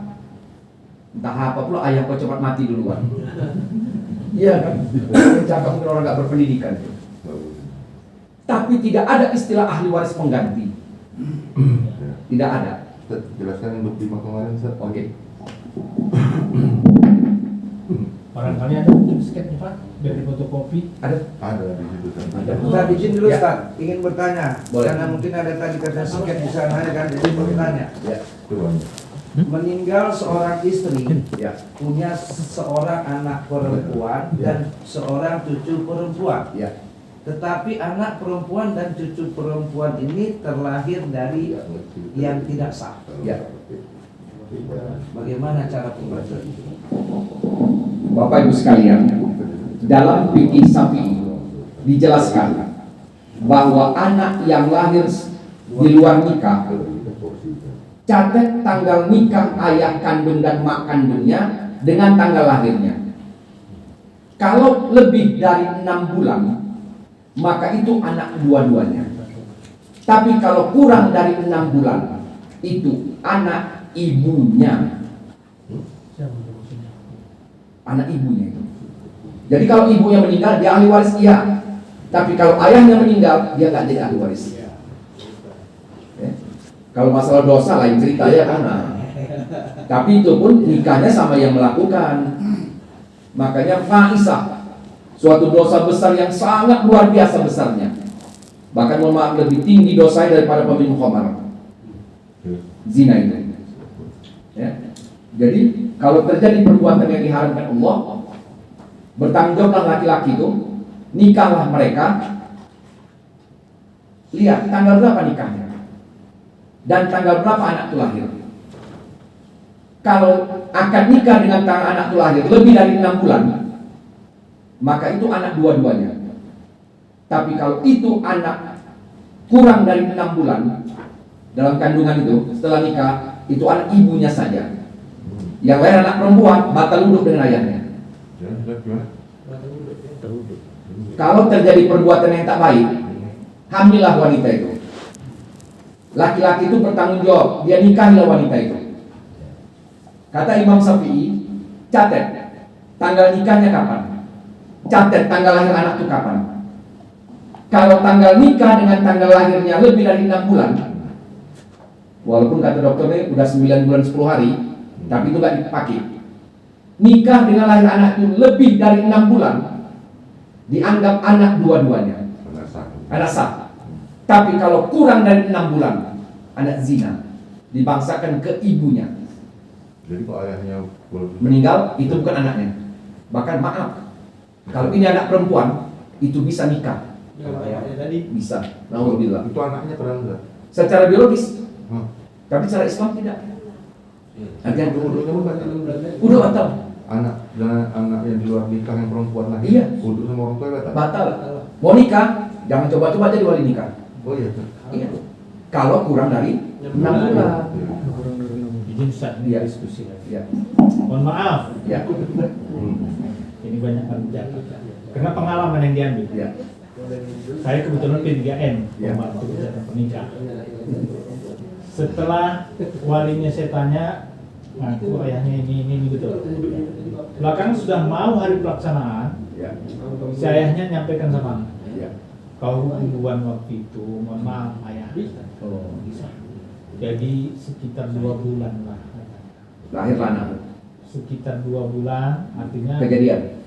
entah apa pula ayah kau cepat mati duluan. Iya kan? Cakap mungkin orang nggak berpendidikan. Tapi tidak ada istilah ahli waris pengganti. Tidak ada. Ustaz, jelaskan yang 25 kemarin, Ustaz. Oke. Barangkali ada mungkin sketnya Pak, biar difotokopi. Ada. Ada di situ, Ustaz. Ada. Ustaz izin dulu Ya. Ustaz, ingin bertanya. Boleh. Karena mungkin ada tadi kata suket di sana ya kan, jadi bertanya. Ya. Coba. Meninggal seorang istri, Ya. punya seorang anak perempuan dan seorang cucu perempuan. Ya. Tetapi anak perempuan dan cucu perempuan ini terlahir dari yang tidak sah. Ya. Bagaimana cara pembacaan? Bapak Ibu sekalian, dalam fikih Syafi'i dijelaskan bahwa anak yang lahir di luar nikah, catat tanggal nikah ayah kandung dan mak kandungnya dengan tanggal lahirnya. Kalau lebih dari 6 bulan, maka itu anak dua-duanya. Tapi kalau kurang dari 6 bulan, itu anak ibunya. Anak ibunya itu. Jadi kalau ibunya meninggal, dia ahli waris iya. Tapi kalau ayahnya meninggal, dia nggak jadi ahli waris. Ya. Kalau masalah dosa lain cerita ya kan. Nah. Tapi itu pun nikahnya sama yang melakukan. Makanya fahisah, suatu dosa besar yang sangat luar biasa besarnya. Bahkan mohon maaf lebih tinggi dosanya daripada peminum khamar. Zina itu. Ya. Jadi kalau terjadi perbuatan yang diharamkan Allah, bertanggung jawablah laki-laki itu, nikahlah mereka. Lihat tanggal berapa nikahnya dan tanggal berapa anak itu lahir. Kalau akad nikah dengan tanggal anak itu lahir lebih dari 6 bulan, maka itu anak dua-duanya. Tapi kalau itu anak kurang dari 6 bulan dalam kandungan itu, setelah nikah, itu anak ibunya saja. Yang lain anak perempuan batal duduk dengan ayahnya. Ya, Ustaz, gimana? Kalau terjadi perbuatan yang tak baik, hamillah wanita itu. Laki-laki itu bertanggung jawab, dia nikahilah wanita itu. Kata Imam Syafi'i, catat tanggal nikahnya kapan, catat tanggal lahir anak itu kapan. Kalau tanggal nikah dengan tanggal lahirnya lebih dari 6 bulan, walaupun kata dokternya udah 9 bulan 10 hari, tapi itu nggak dipakai. Nikah dengan lahir anak itu lebih dari 6 bulan, dianggap anak dua-duanya, Anak sah. anak sah. Tapi kalau kurang dari 6 bulan, anak zina, dibangsakan ke ibunya. Jadi kalau ayahnya Meninggal, itu bukan anaknya. Bahkan maaf, kalau ini anak perempuan, itu bisa nikah. Tadi Bisa, naudzubillah. itu anaknya padahal enggak. Secara biologis, Hah. tapi secara Islam tidak. Artinya Udunya pun batal. udah batal. Anak dan anak yang di luar nikah yang perempuan lahir. Iya. Udu sama orang tua batal. Batal. Mau nikah, jangan coba-coba jadi wali nikah. Oh iya. Ustaz. Iya. Kalau kurang dari 6 bulan. Izin Ustaz, ini Iya. diskusi lagi. Ya. Mohon maaf, Ya. ini banyak kan bicara. Karena pengalaman yang diambil. Ya. Saya kebetulan P3N, Ya. pembantu kesehatan penikah. Setelah walinya saya tanya, ngaku ayahnya ini betul. Belakangan sudah mau hari pelaksanaan, Ya. si ayahnya nyampaikan sama anak, Ya. kau duluan waktu itu, mohon maaf ayah. Oh. Jadi sekitar 2 bulan lah. Lahir anak. Sekitar 2 bulan, artinya Kejadian.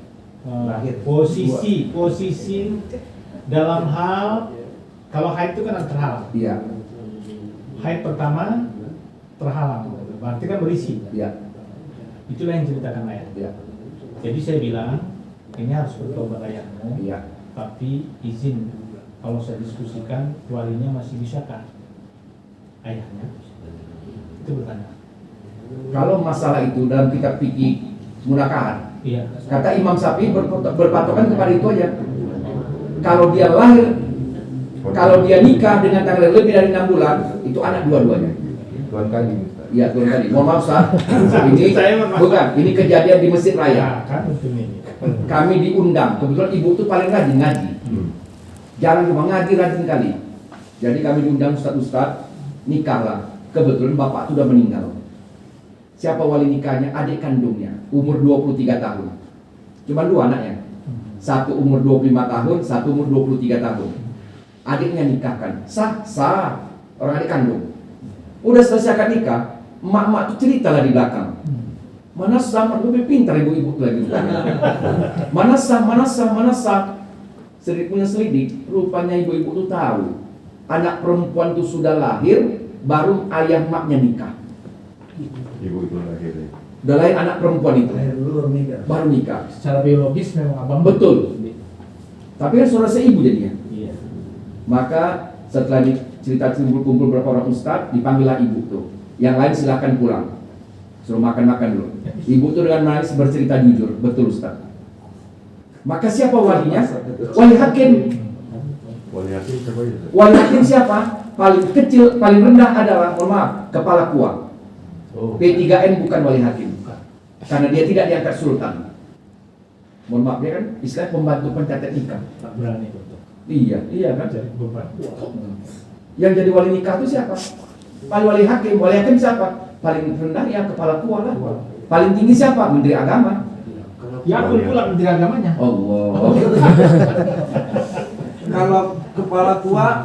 Lahir. posisi dalam hal, kalau haid itu kan terhalang. Iya. Haid pertama terhalang, berarti kan berisi. Iya. Itulah yang ceritakan ayah. Iya. Jadi saya bilang ini harus bertobat ayahmu, Iya. tapi izin kalau saya diskusikan walinya masih bisakah ayahnya? Itu bertanya. Kalau masalah itu dalam kitab fikih munakahat, Iya. kata Imam Syafi'i berpatokan kepada itu aja. Kalau dia lahir, kalau dia nikah dengan tanggal lebih dari 6 bulan, itu anak dua-duanya. Tuan kali Ustaz. Iya, turun tadi. Mohon maaf, Ustaz. Ini Saya mohon maaf. bukan, ini kejadian di Masjid Raya. Ya, kan untuk ini. Kami diundang. Kebetulan ibu tuh paling rajin ngaji. Jangan cuma ngaji, rajin kali. Jadi kami diundang ustaz-ustaz, nikahlah. Kebetulan bapak tuh udah meninggal. Siapa wali nikahnya? Adik kandungnya, umur 23 tahun. Cuma dua anaknya. Satu umur 25 tahun, satu umur 23 tahun. Adiknya nikahkan. Sah. Orang adik kandung. Udah selesai akad nikah, emak-emak tuh cerita lah di belakang. Mana sah, lebih pintar ibu-ibu tuh lagi. Mana sah. Selidik punya selidik, rupanya ibu-ibu tuh tahu. Anak perempuan tuh sudah lahir, baru ayah maknya nikah. Ibu itu lahir ya. Udah lahir anak perempuan itu, baru nikah. Secara biologis memang abang Betul. Tapi kan saudara seibu jadinya. Iya. Maka setelah cerita kumpul berapa orang ustadz, dipanggillah ibu tuh. Yang lain silahkan pulang. Suruh makan dulu. Ibu tuh dengan manis bercerita jujur, betul ustadz. Maka siapa walinya? Wali hakim. Wali hakim siapa itu? Wali hakim siapa? Paling kecil, paling rendah adalah, mohon maaf, kepala kuah. Oh. P3N bukan wali hakim. Karena dia tidak diangkat sultan. Mohon maaf, dia kan istilah pembantu pencatat nikah. Tak berani betul. Iya kan? Jadi beban. Yang jadi wali nikah itu siapa? Paling wali hakim. Wali hakim siapa? Paling rendah ya kepala kuah lah. Paling tinggi siapa? Menteri Agama. Ya aku pulang menteri agamanya. Allah. Kalau kepala tua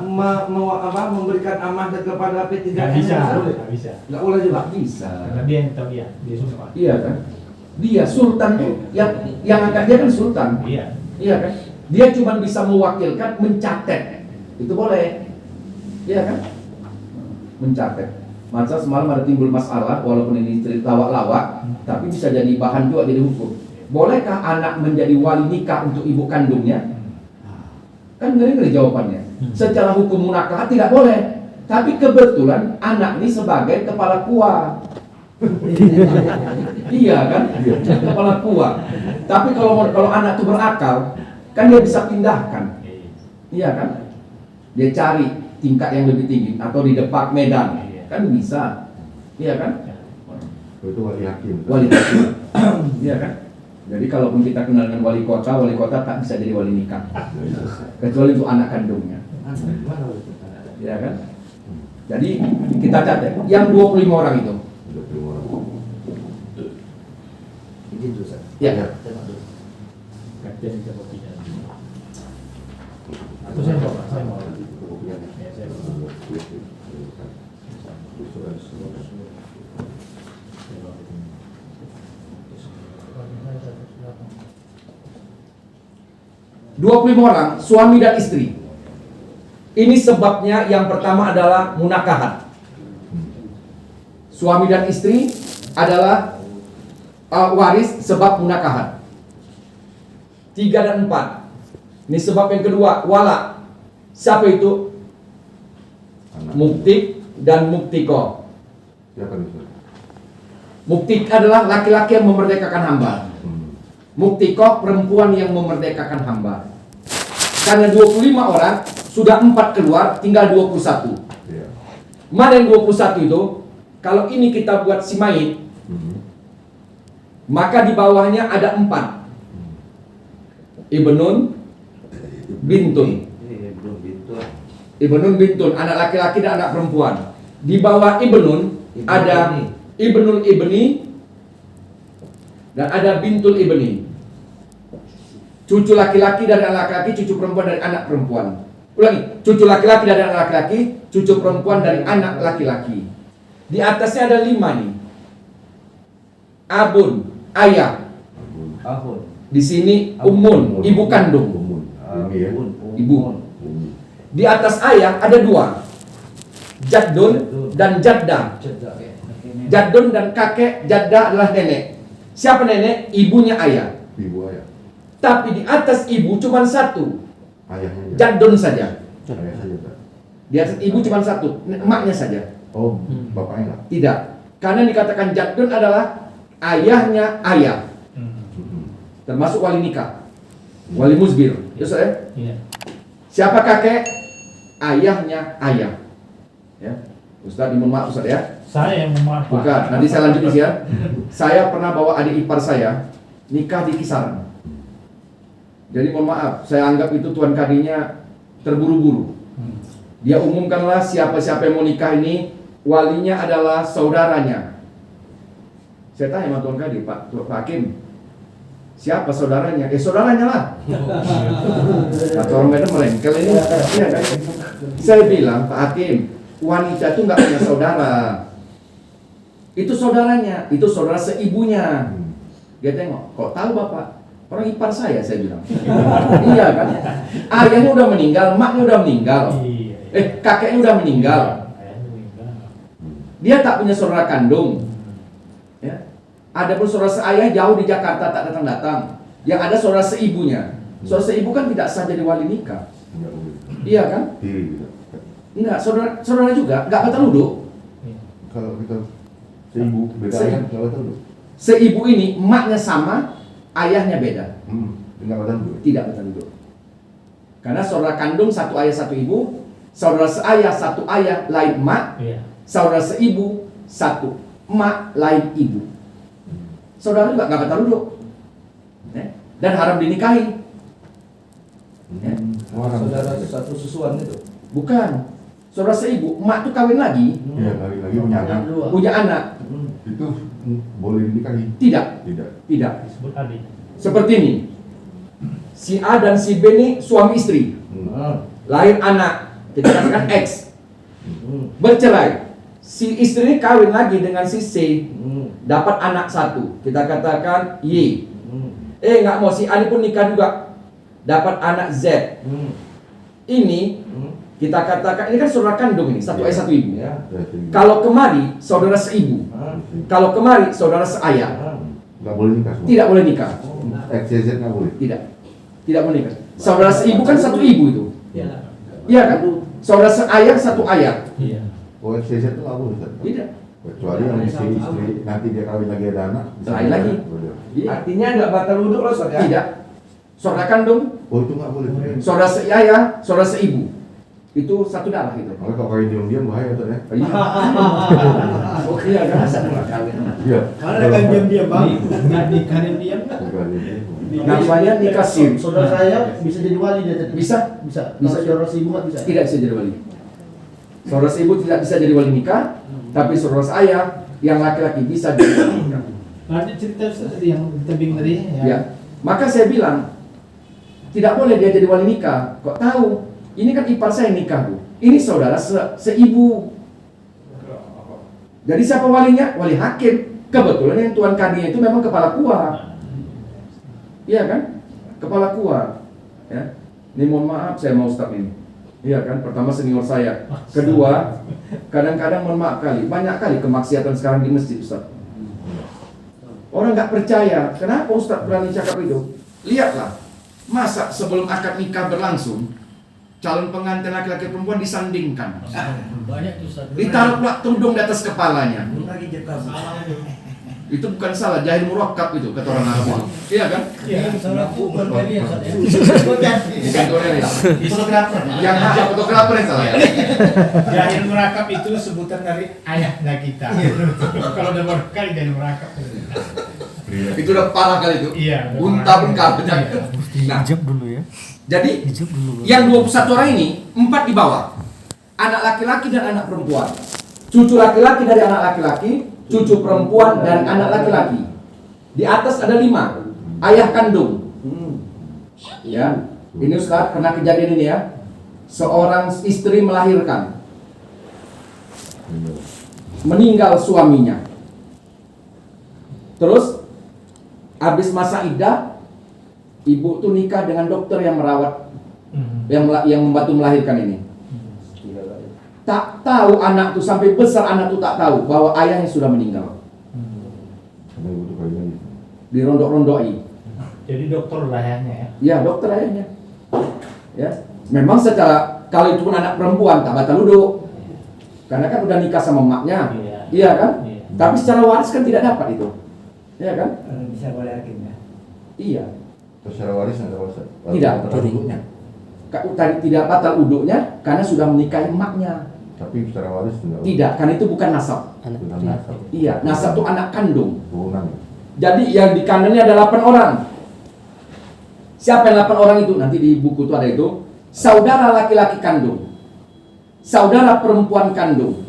memberikan amanah kepada P3N Nggak bisa, nggak bisa. nggak boleh juga. Nggak bisa. Karena dia yang tahu ya, dia sumpah. Iya kan? Dia sultan tuh. Yang angkat dia kan sultan. Iya. Iya kan? Dia cuma bisa mewakilkan, mencatat. Itu boleh. Iya kan? Mencatat. Masa semalam ada timbul masalah, walaupun ini cerita lawak-lawak, tapi bisa jadi bahan juga jadi hukum. Bolehkah anak menjadi wali nikah untuk ibu kandungnya? Kan ngeri-ngeri jawabannya. Secara hukum munakahat tidak boleh. Tapi kebetulan anak ini sebagai kepala kuah. Iya kan? Kepala kuah. Tapi kalau anak itu berakal, kan dia bisa pindahkan. Iya kan? Dia cari tingkat yang lebih tinggi atau di depak Medan. Kan bisa. Iya kan? Itu wali hakim. Wali hakim. Iya kan? Jadi kalaupun kita kenal dengan wali kota tak bisa jadi wali nikah. Kecuali untuk anak kandungnya. Ya kan? Jadi kita catat yang 25 orang itu. 25 orang. Izin dulu, Ustaz. Ya. Kapten bisa kopinya. Atau saya mau. Kopinya. Ya, saya mau. 25 orang, suami dan istri. Ini sebabnya yang pertama adalah munakahat. Suami dan istri adalah waris sebab munakahat. 3 dan 4. Ini sebab yang kedua, wala. Siapa itu? Anak. Muktik dan muktiko. Siapa itu? Muktik adalah laki-laki yang memerdekakan hamba. Muktiko perempuan yang memerdekakan hamba. Karena 25 orang, sudah 4 keluar, tinggal 21. Iya. Mana yang 21 itu? Kalau ini kita buat si mayit, maka di bawahnya ada 4. Ibnun, bintun. Ibnun, bintun, anak laki-laki dan anak perempuan. Di bawah Ibnun ada Ibnul Ibni dan ada bintul Ibni. Cucu laki-laki dari anak laki-laki, cucu perempuan dari anak perempuan. Ulangi, cucu laki-laki dari anak laki-laki, cucu perempuan dari anak laki-laki. Di atasnya ada 5 nih. Abun, ayah. Ahun. Di sini umun, ibu kandung. Ini ya. Ibu. Di atas ayah ada 2. Jaddun dan jaddah. Jaddun dan kakek, jaddah adalah nenek. Siapa nenek? Ibunya ayah. Ibu ayah. Tapi di atas ibu cuma 1. Ayahnya aja. Jaddun saja. Ayah saja. Pak. Di atas ibu cuma 1, emaknya saja. Oh, bapaknya enggak. Tidak. Karena dikatakan jaddun adalah ayahnya ayah. Termasuk wali nikah. Wali musbir. Ya, saya. Iya. Siapa kakek? Ayahnya ayah. Ya. Ustaz, mohon maaf Ustaz ya. Saya yang memaafkan. Bukan, nanti saya lanjut ya. Saya pernah bawa adik ipar saya nikah di kisaran. Jadi mohon maaf, saya anggap itu tuan kadinya terburu-buru. Dia umumkanlah siapa-siapa yang mau nikah ini, walinya adalah saudaranya. Saya tanya sama tuan kadi, Pak Hakim, siapa saudaranya? Saudaranya lah. Atau orang Medan merengkel ini. Iya kan? Saya bilang, Pak Hakim, wanita itu nggak punya saudara. Itu saudaranya, itu saudara seibunya. Dia tengok, kok tahu Bapak? Orang ipar saya bilang. Iya kan? Ayahnya udah meninggal, maknya udah meninggal. Kakeknya udah meninggal. Dia tak punya saudara kandung. Ya. Ada pun saudara seayah jauh di Jakarta tak datang-datang. Yang ada saudara seibunya. Saudara seibu kan tidak sah jadi wali nikah. Iya kan? Enggak, saudara juga enggak batal wudhu. Kalau kita seibu beda ayah nggak batal dulu. Seibu ini emaknya sama, ayahnya beda. Nggak batal dulu. Tidak batal wudhu. Karena saudara kandung satu ayah satu ibu, saudara seayah satu ayah lain emak, saudara seibu satu emak lain ibu. Saudara juga nggak batal wudhu. Dan haram dinikahi. Saudara satu susuan itu. Bukan. Saudara seibu, emak tuh kawin lagi, Iya, kali lagi punya anak. punya anak. Itu boleh dinikahi? Tidak. Tidak. Disebut adik. Seperti ini. Si A dan si B ini suami istri. Lahir anak, kita katakan X. Bercerai. Si istri ini kawin lagi dengan si C. Dapat anak satu, kita katakan Y. Nggak mau, si A ini pun nikah juga, dapat anak Z. Ini kita katakan, ini kan saudara kandung ini, satu ayah satu ibu. Kalau kemari saudara seibu, kalau kemari saudara seayah, Nggak boleh nikah semua? tidak boleh nikah. XYZ nggak boleh? Tidak boleh nikah. Saudara seibu kan satu ibu itu. Iya kan? Saudara seayah satu ayah. Oh, XYZ itu nggak boleh? Ustaz? Tidak. Kecuali yang istri nanti dia kawin lagi ada anak. Lain lagi. Boleh. Iya. Artinya nggak batal wudhu loh Ustaz ya? Tidak. Saudara kandung, Oh, itu nggak boleh. saudara seayah, saudara seibu. Itu satu darah itu. Makanya kalau kawin diam-diam bahaya tuh ya. Iya. Oh iya kan? Iya. Karena kan diam-diam bang, nggak nikah diam. Namanya nikah sir. Saudara saya bisa jadi wali dia tadi. Bisa. Bisa. Bisa. Kalau saudara si ibu nggak bisa. Tidak bisa jadi wali. Saudara seibu tidak bisa jadi wali nikah, tapi saudara seayah yang laki-laki bisa jadi wali nikah. Ada cerita Ustaz tadi yang kita bingung tadi Ya. Maka saya bilang tidak boleh dia jadi wali nikah. Kok tahu? Ini kan ipar saya nikah, Bu. Ini saudara seibu. Jadi siapa walinya? Wali hakim. Kebetulan yang tuan kadinya itu memang kepala KUA. Iya kan? Kepala KUA. Ya. Ini mohon maaf saya mau Ustaz ini. Iya kan? Pertama senior saya. Kedua, kadang-kadang mohon maaf kali, banyak kali kemaksiatan sekarang di masjid Ustaz. Orang nggak percaya. Kenapa Ustaz berani cakap itu? Lihatlah. Masa sebelum akad nikah berlangsung, calon pengantin laki-laki perempuan disandingkan. Banyak tuh Ustaz. Ditaruh pula tudung di atas kepalanya. Lagi jekar. Itu bukan salah, jahil murakkab itu kata orang Arab. Iya kan? Iya, salah aku bukan dari ya Ustaz. Bukan Korea ya. Fotografer. Yang hak fotografer yang salah ya. Jahil murakab itu sebutan dari ayahnya kita. Kalau udah berkali jahil murakab. Itu udah parah kali itu. Iya. Unta pun kabel. Nah, Hijab dulu ya. jadi Hijab dulu. yang 21 orang ini 4 di bawah. Anak laki-laki dan anak perempuan. Cucu laki-laki dari anak laki-laki, cucu perempuan dan anak laki-laki. Di atas ada 5. Ayah kandung. Ya, ini Ustaz pernah kejadian ini ya. Seorang istri melahirkan, meninggal suaminya. Terus habis masa iddah, ibu tuh nikah dengan dokter yang merawat, yang membantu melahirkan ini. Tak tahu anak tuh sampai besar, anak tuh tak tahu bahwa ayahnya sudah meninggal. Karena ibu tuh kawin lagi. Dirondok-rondoi. Jadi dokter lah ayahnya ya. Ya, dokter ayahnya. Ya, memang secara kalau itu pun anak perempuan tak batal wudhu. Karena kan udah nikah sama emaknya. Iya kan? Iya. Tapi secara waris kan tidak dapat itu. Iya kan? Bisa boleh yakin ya. Iya. Terus secara waris nggak ada waris? Tidak. Batal wudhunya. Tadi tidak batal wudhunya karena sudah menikahi emaknya. Tapi secara waris Tidak, karena itu bukan nasab. Anak Bukan dia. nasab. Iya, nasab itu anak kandung. Turunan. Jadi yang dikandungnya ada 8 orang. Siapa yang 8 orang itu? Nanti di buku itu ada itu. Saudara laki-laki kandung, saudara perempuan kandung,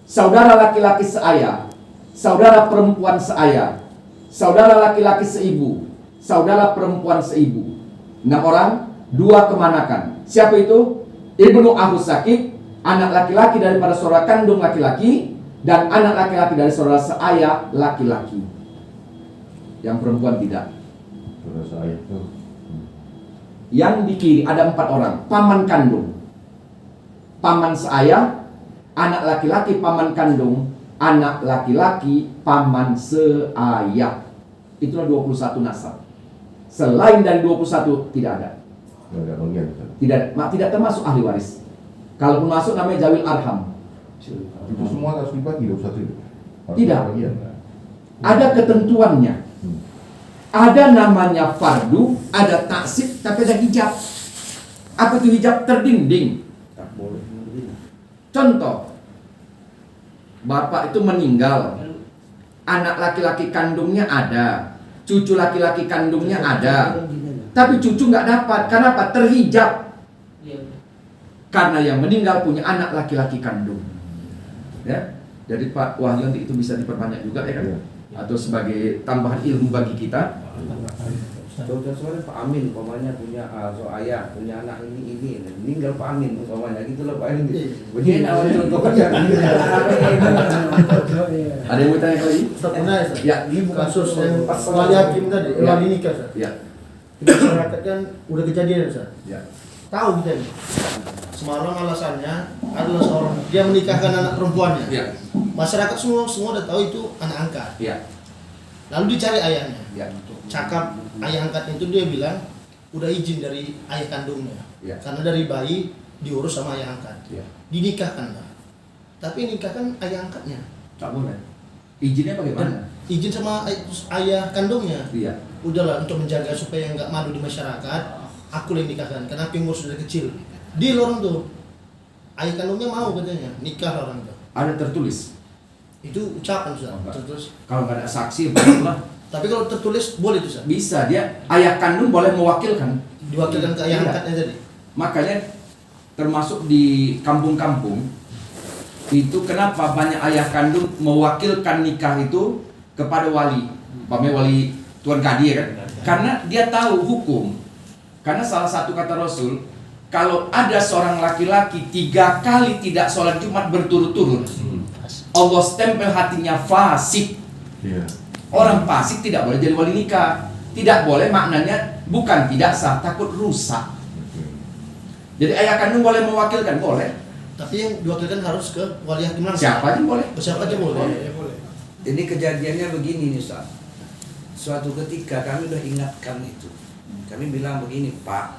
saudara laki-laki seayah, saudara perempuan seayah, saudara laki-laki seibu, saudara perempuan seibu. 6 orang, 2 kemanakan. Siapa itu? Ibnu Ahus Sakit, anak laki-laki daripada saudara kandung laki-laki, dan anak laki-laki dari saudara seayah laki-laki. Yang perempuan tidak. Saudara saya itu. Yang di kiri ada 4 orang. Paman kandung, paman seayah, anak laki-laki paman kandung, anak laki-laki paman seayah. Itulah 21 nasab. Selain dari 21 tidak ada. Nggak ada bagian. Tidak termasuk ahli waris. Kalaupun masuk namanya Zawil Arham. Itu semua harus dibagi 21 itu. Harus Tidak. ada bagian. Ada ketentuannya. Ada namanya fardu, ada taksib, tapi ada hijab. Apa itu hijab? Terdinding. Tak boleh menerima. Contoh, bapak itu meninggal, anak laki-laki kandungnya ada, cucu laki-laki kandungnya ada, tapi cucu nggak dapat. Kenapa? Terhijab. Karena yang meninggal punya anak laki-laki kandung. Ya, jadi Pak Wahyu nanti itu bisa diperbanyak juga ya kan? Iya. Atau sebagai tambahan ilmu bagi kita. Saudara-saudara Pak Amin umpamanya punya ayah punya anak ini meninggal Pak Amin umpamanya gitu loh Pak Amin. Begini awal contohnya. Ada yang mau tanya lagi? Ustaz pernah ya, Ustaz? Ya. Ini kasus yang wali hakim tadi, Ya. wali nikah, Ustaz. Ya, Di masyarakat kan udah kejadian, Ustaz. ya. Tahu kita ini. Semalam alasannya adalah seorang dia menikahkan anak perempuannya. Ya, Masyarakat semua udah tahu itu anak angkat. ya, Lalu dicari ayahnya. ya, Cakap ayah angkatnya itu dia bilang udah izin dari ayah kandungnya. Ya. Karena dari bayi diurus sama ayah angkat. ya. Dinikahkan, Pak. Tapi nikahkan ayah angkatnya. Tak boleh. Izinnya bagaimana? Izin sama ayah kandungnya. Iya. Udahlah untuk menjaga supaya nggak malu di masyarakat, aku yang nikahkan karena aku ngurus dari kecil. Deal orang tuh. Ayah kandungnya mau katanya nikah orang tuh. Ada tertulis. Itu ucapan sudah Oh, enggak. tertulis. Kalau nggak ada saksi, barulah Tapi kalau tertulis boleh tuh, Ustaz. bisa dia ayah kandung boleh mewakilkan. Diwakilkan ke ayah Iya. angkatnya tadi. Makanya termasuk di kampung-kampung itu kenapa banyak ayah kandung mewakilkan nikah itu kepada wali, wali tuan kadi ya kan? Karena dia tahu hukum. Karena salah satu kata Rasul, kalau ada seorang laki-laki 3 kali tidak sholat Jumat berturut-turut, Allah stempel hatinya fasik. Iya. Orang fasik tidak boleh jadi wali nikah. Tidak boleh maknanya bukan tidak sah, takut rusak. Jadi ayah kandung boleh mewakilkan, boleh. Tapi yang diwakilkan harus ke wali hakim langsung. Siapa aja boleh. Siapa aja boleh. Ini kejadiannya begini nih Ustaz. Suatu ketika kami udah ingatkan itu. Kami bilang begini, Pak,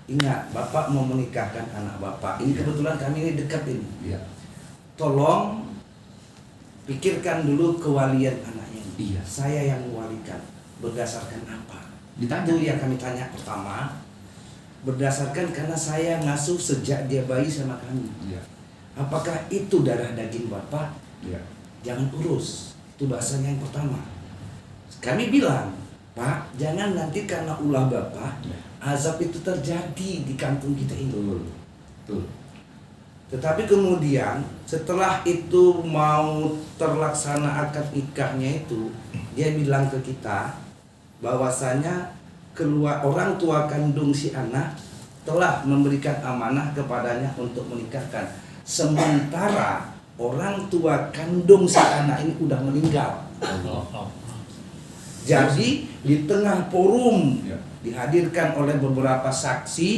ingat Bapak mau menikahkan anak Bapak. Ini kebetulan kami ini dekat ini. Iya. Tolong pikirkan dulu kewalian anaknya. Iya. Saya yang mewalikan. Berdasarkan apa? Ditanya. Itu yang kami tanya pertama. Berdasarkan karena saya ngasuh sejak dia bayi sama kami. Iya. Apakah itu darah daging Bapak? Iya. Jangan urus. Itu bahasanya yang pertama. Kami bilang, Pak, jangan nanti karena ulah Bapak, azab itu terjadi di kampung kita ini. Betul. Tetapi kemudian setelah itu mau terlaksana akad nikahnya itu, dia bilang ke kita bahwasanya orang tua kandung si anak telah memberikan amanah kepadanya untuk menikahkan. Sementara orang tua kandung si anak ini udah meninggal. Jadi di tengah forum Ya. dihadirkan oleh beberapa saksi,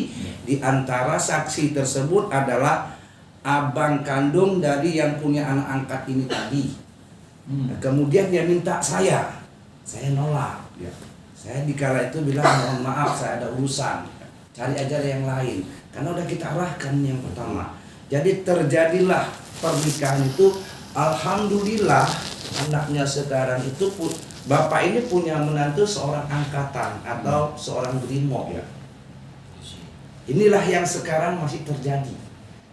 di antara saksi tersebut adalah abang kandung dari yang punya anak angkat ini tadi. Nah, kemudian dia minta saya nolak. Ya. Saya dikala itu bilang mohon maaf saya ada urusan, cari aja yang lain. Karena udah kita arahkan yang pertama. Jadi terjadilah pernikahan itu. Alhamdulillah anaknya sekarang itu bapak ini punya menantu seorang angkatan atau seorang brimob. Ya. Inilah yang sekarang masih terjadi.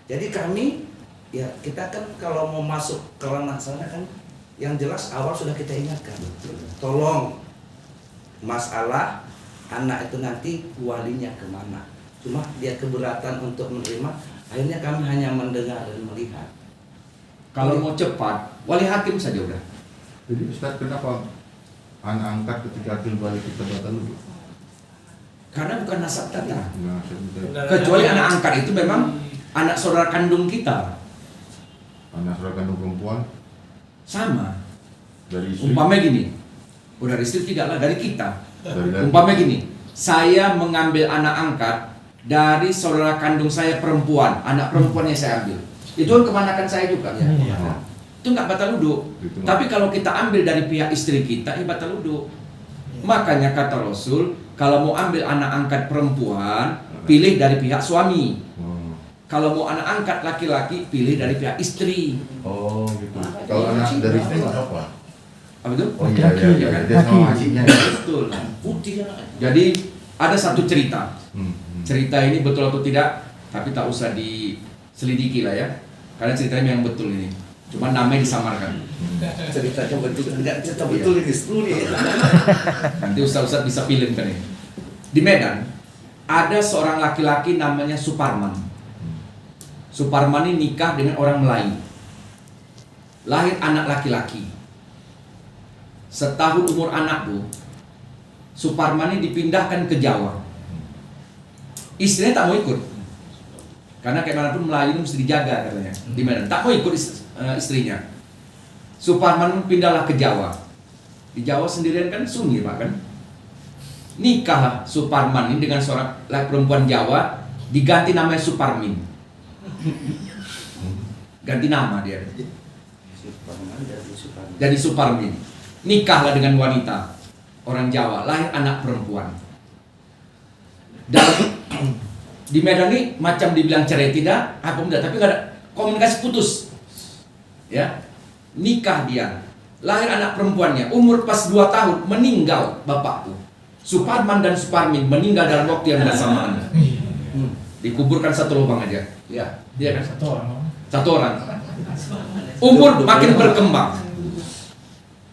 Jadi kami Ya, kita kan kalau mau masuk ke ranah sana kan yang jelas awal sudah kita ingatkan. Tolong masalah anak itu nanti walinya kemana. Cuma dia keberatan untuk menerima. Akhirnya kami hanya mendengar dan melihat. Kalau mau cepat, wali hakim saja udah. Jadi Ustaz, kenapa anak angkat ketika akil balik kita batal dulu? Karena bukan nasab kita. Nah, saya Kecuali anak angkat itu memang anak saudara kandung kita. anak saudara kandung perempuan Sama. dari istri. Umpamanya gini, udah istri tidaklah dari kita. Dari Umpamanya gini, saya mengambil anak angkat dari saudara kandung saya perempuan, anak perempuannya saya ambil. Itu kan kemanakan saya juga. Oh, Itu nggak batal wudhu. Itu. Tapi kalau kita ambil dari pihak istri kita, ya batal wudhu. Makanya kata Rasul, kalau mau ambil anak angkat perempuan, pilih dari pihak suami. oh. Kalau mau anak angkat laki-laki, pilih dari pihak istri. Oh gitu. Kalau anak dari istri nggak apa? Apa itu? Oh iya iya iya. Dia sama makciknya. Betul. Putih anaknya. Jadi ada satu cerita. Cerita ini betul atau tidak, tapi tak usah diselidiki lah ya. Karena ceritanya yang betul ini. Cuma namanya disamarkan. Ceritanya betul, tidak cerita betul ini studi. Nanti ustaz-ustaz bisa film kan ini. Di Medan ada seorang laki-laki namanya Suparman. Suparman ini nikah dengan orang Melayu. Lahir anak laki-laki. Setahun umur anak tuh, Suparman ini dipindahkan ke Jawa. Istrinya tak mau ikut. Karena kayak manapun Melayu itu mesti dijaga katanya. Di Medan tak mau ikut istrinya. Suparman pindahlah ke Jawa. Di Jawa sendirian kan sunyi Pak kan. Nikahlah Suparman ini dengan seorang laki perempuan Jawa, diganti namanya Suparmin. Ganti nama dia. Jadi Suparmin. Nikahlah dengan wanita orang Jawa, lahir anak perempuan. Dan di Medan ini macam dibilang cerai tidak, apa enggak, tapi nggak ada komunikasi putus. Ya, nikah dia, lahir anak perempuannya, umur pas 2 tahun meninggal bapakku. Suparman dan Suparmin meninggal dalam waktu yang bersamaan. Dikuburkan satu lubang aja. Ya, dia kan Satu orang. satu orang. Umur makin berkembang.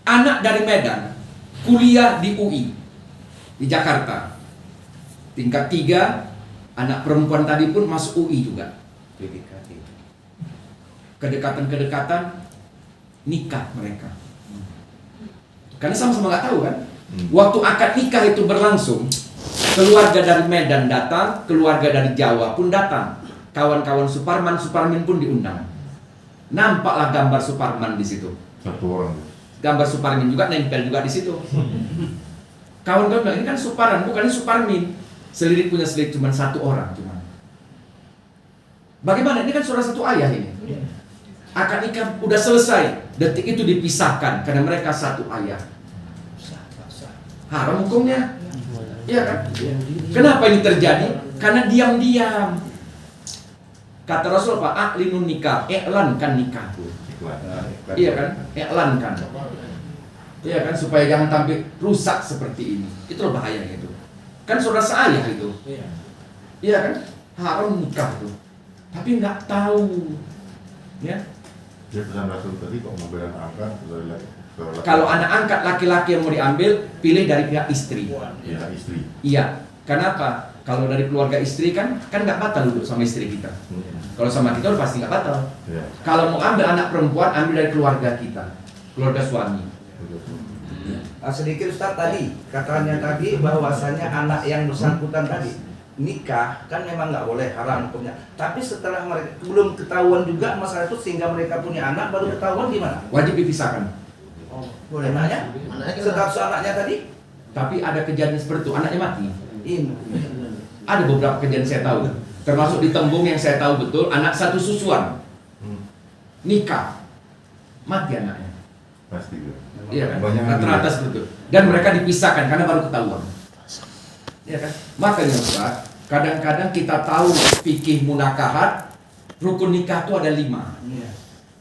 Anak dari Medan kuliah di UI di Jakarta. Tingkat 3, anak perempuan tadi pun masuk UI juga. Kedekatan-kedekatan, nikah mereka. Karena sama-sama nggak tahu kan. Waktu akad nikah itu berlangsung, keluarga dari Medan datang, keluarga dari Jawa pun datang. Kawan-kawan Suparmin pun diundang. Nampaklah gambar Suparman di situ. Satu orang. Gambar Suparmin juga nempel juga di situ. Kawan-kawan bilang, ini kan Suparman, bukannya Suparmin. Selidik punya selidik cuma 1 orang cuma. Bagaimana? Ini kan saudara satu ayah ini. Akad nikah udah selesai, detik itu dipisahkan karena mereka satu ayah. Haram hukumnya. Iya kan? Kenapa ini terjadi? Karena diam-diam. Kata Rasul Pak, aklinun nikah, iklankan nikah. Iya kan? Iklankan. Iya kan? Supaya jangan tampil rusak seperti ini. Itulah bahayanya itu. Kan saudara seayah itu. Iya kan? Haram nikah tuh. Tapi nggak tahu. Ya. Dia pesan Rasul tadi kok mobil anak angkat Kalau anak angkat laki-laki yang mau diambil, pilih dari pihak istri. ya istri. Iya. Kenapa? Kalau dari keluarga istri kan nggak batal duduk sama istri kita. Kalau sama kita udah pasti nggak batal. Ya. Kalau mau ambil anak perempuan, ambil dari keluarga kita, keluarga suami. Sedikit Ustaz tadi, katanya tadi bahwasanya anak yang bersangkutan tadi nikah kan memang nggak boleh, haram hukumnya. Tapi setelah mereka belum ketahuan juga masalah itu sehingga mereka punya anak baru ketahuan gimana? Wajib dipisahkan. Boleh nanya? Status anaknya tadi? Tapi ada kejadian seperti itu, anaknya mati. Ini. Ada beberapa kejadian saya tahu, termasuk di Tembung yang saya tahu betul, anak satu susuan nikah, mati anaknya. Pasti ya. Iya kan? Banyak Rata-rata yang seperti itu. Dan mereka dipisahkan karena baru ketahuan. Iya kan? Makanya Ustaz, kadang-kadang kita tahu fikih munakahat, rukun nikah itu ada 5.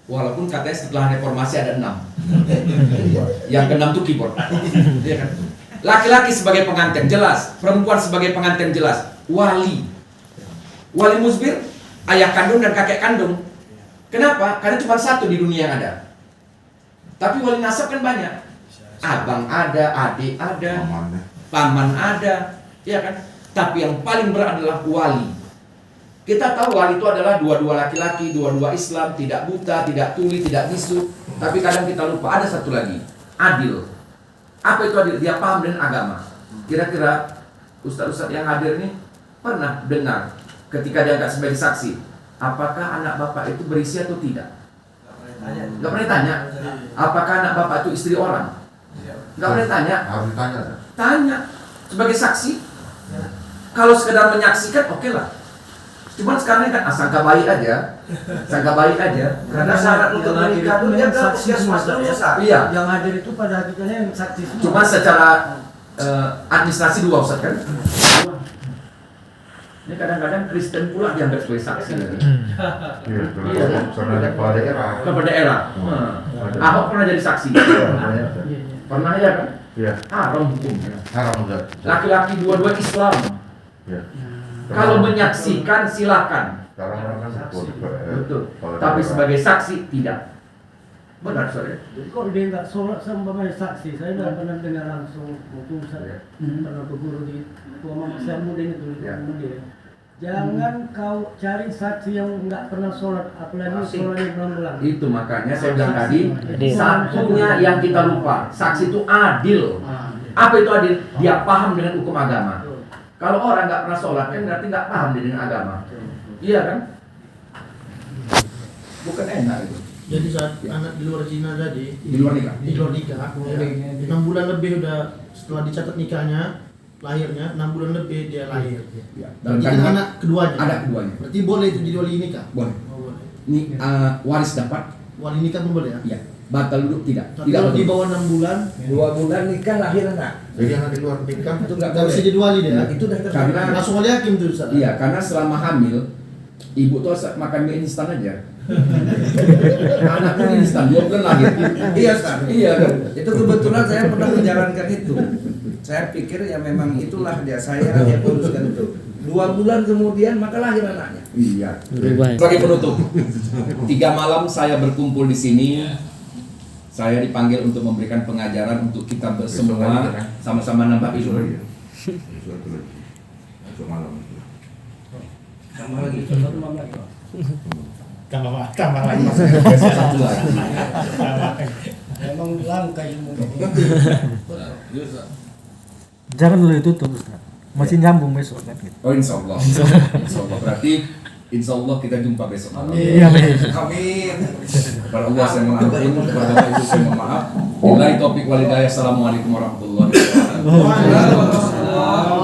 Walaupun katanya setelah reformasi ada 6. Yang ke-6 itu keyboard. Iya kan? Laki-laki sebagai pengantin jelas, perempuan sebagai pengantin jelas, wali. Wali musbir, ayah kandung dan kakek kandung. Kenapa? Karena cuma satu di dunia yang ada. Tapi wali nasab kan banyak. Abang ada, adik ada, Pamannya. paman ada, ya kan? Tapi yang paling berat adalah wali. Kita tahu wali itu adalah dua-dua laki-laki, dua-dua Islam, tidak buta, tidak tuli, tidak bisu. Tapi kadang kita lupa ada satu lagi, adil. Apa itu adil? Dia paham dengan agama. Kira-kira ustaz-ustaz yang hadir ini pernah dengar ketika diangkat sebagai saksi, apakah anak bapak itu berisi atau tidak? Nggak pernah tanya. Apakah anak bapak itu istri orang? Nggak pernah tanya. Harus ditanya. Tanya sebagai saksi. Kalau sekedar menyaksikan, oke lah. Cuman sekarang ini kan sangka baik aja, sangka baik aja. Karena syarat untuk menikah itu dia ke puskesmas dulu, Ustaz. Iya. Yang hadir itu pada hakikatnya yang saksi semua. Cuma secara administrasi dua Ustaz kan. Ini kadang-kadang Kristen pula dianggap sebagai saksi. Iya, karena kepala daerah. Kepala daerah. Ahok pernah jadi saksi. Pernah ya kan? Iya. Haram hukumnya. Haram enggak. Laki-laki dua-dua Islam. Iya. Kalau menyaksikan silakan. Sekarang orang kan Betul. Tapi sebagai saksi tidak. Benar saudara. Jadi kalau dia nggak sholat sama saksi, saya nggak pernah dengar langsung. Mungkin saya pernah berguru di tua mama saya muda itu dia. Jangan kau cari saksi yang nggak pernah sholat, apalagi sholatnya bulan-bulan. Itu makanya saya bilang tadi, Adil. satunya yang kita lupa, saksi itu adil. Apa itu adil? Dia paham dengan hukum agama. Kalau orang nggak pernah sholat kan berarti nggak paham dia dengan agama. Iya kan? Bukan enak itu. Jadi saat anak di luar Cina tadi, Di luar nikah. di luar nikah, 6 bulan lebih udah setelah dicatat nikahnya, lahirnya 6 bulan lebih dia lahir. Ya. Dan Berarti kan anak keduanya. ada keduanya. Berarti boleh itu di wali nikah. Boleh. Oh, boleh. Ini waris dapat, Wali nikah pun boleh ya. iya. Batal duduk tidak. Tapi Tidak kalau di betul. bawah 6 bulan 2 bulan nikah lahir anak. Jadi yang di luar nikah Itu nggak nggak bisa boleh. jadi wali dia. Itu dah Karena Langsung wali hakim tuh Ustaz. iya, karena selama hamil ibu tuh makan mie instan aja. Anaknya mie instan 2 bulan lahir. Iya, Ustaz. Iya kan? Itu kebetulan saya pernah menjalankan itu. Saya pikir ya memang itulah dia saya yang uruskan itu. 2 bulan kemudian maka lahir anaknya. Iya. Berubah. Sebagai penutup, 3 malam saya berkumpul di sini. Saya dipanggil untuk memberikan pengajaran untuk kita semua sama-sama nambah ilmu. Besok malam. Tambah lagi. Tambah lagi. Satu lagi. Memang langka ilmu. Jangan dulu ditutup Ustaz. Masih nyambung besok kan gitu. Oh insya Allah. Insya Allah. Berarti insya Allah kita jumpa besok malam. Iya, amin. Amin. Kepada Allah saya mengampun, kepada Bapak Ibu saya mohon maaf. Billahi taufiq wal hidayah. Assalamualaikum warahmatullahi wabarakatuh. Waalaikumsalam.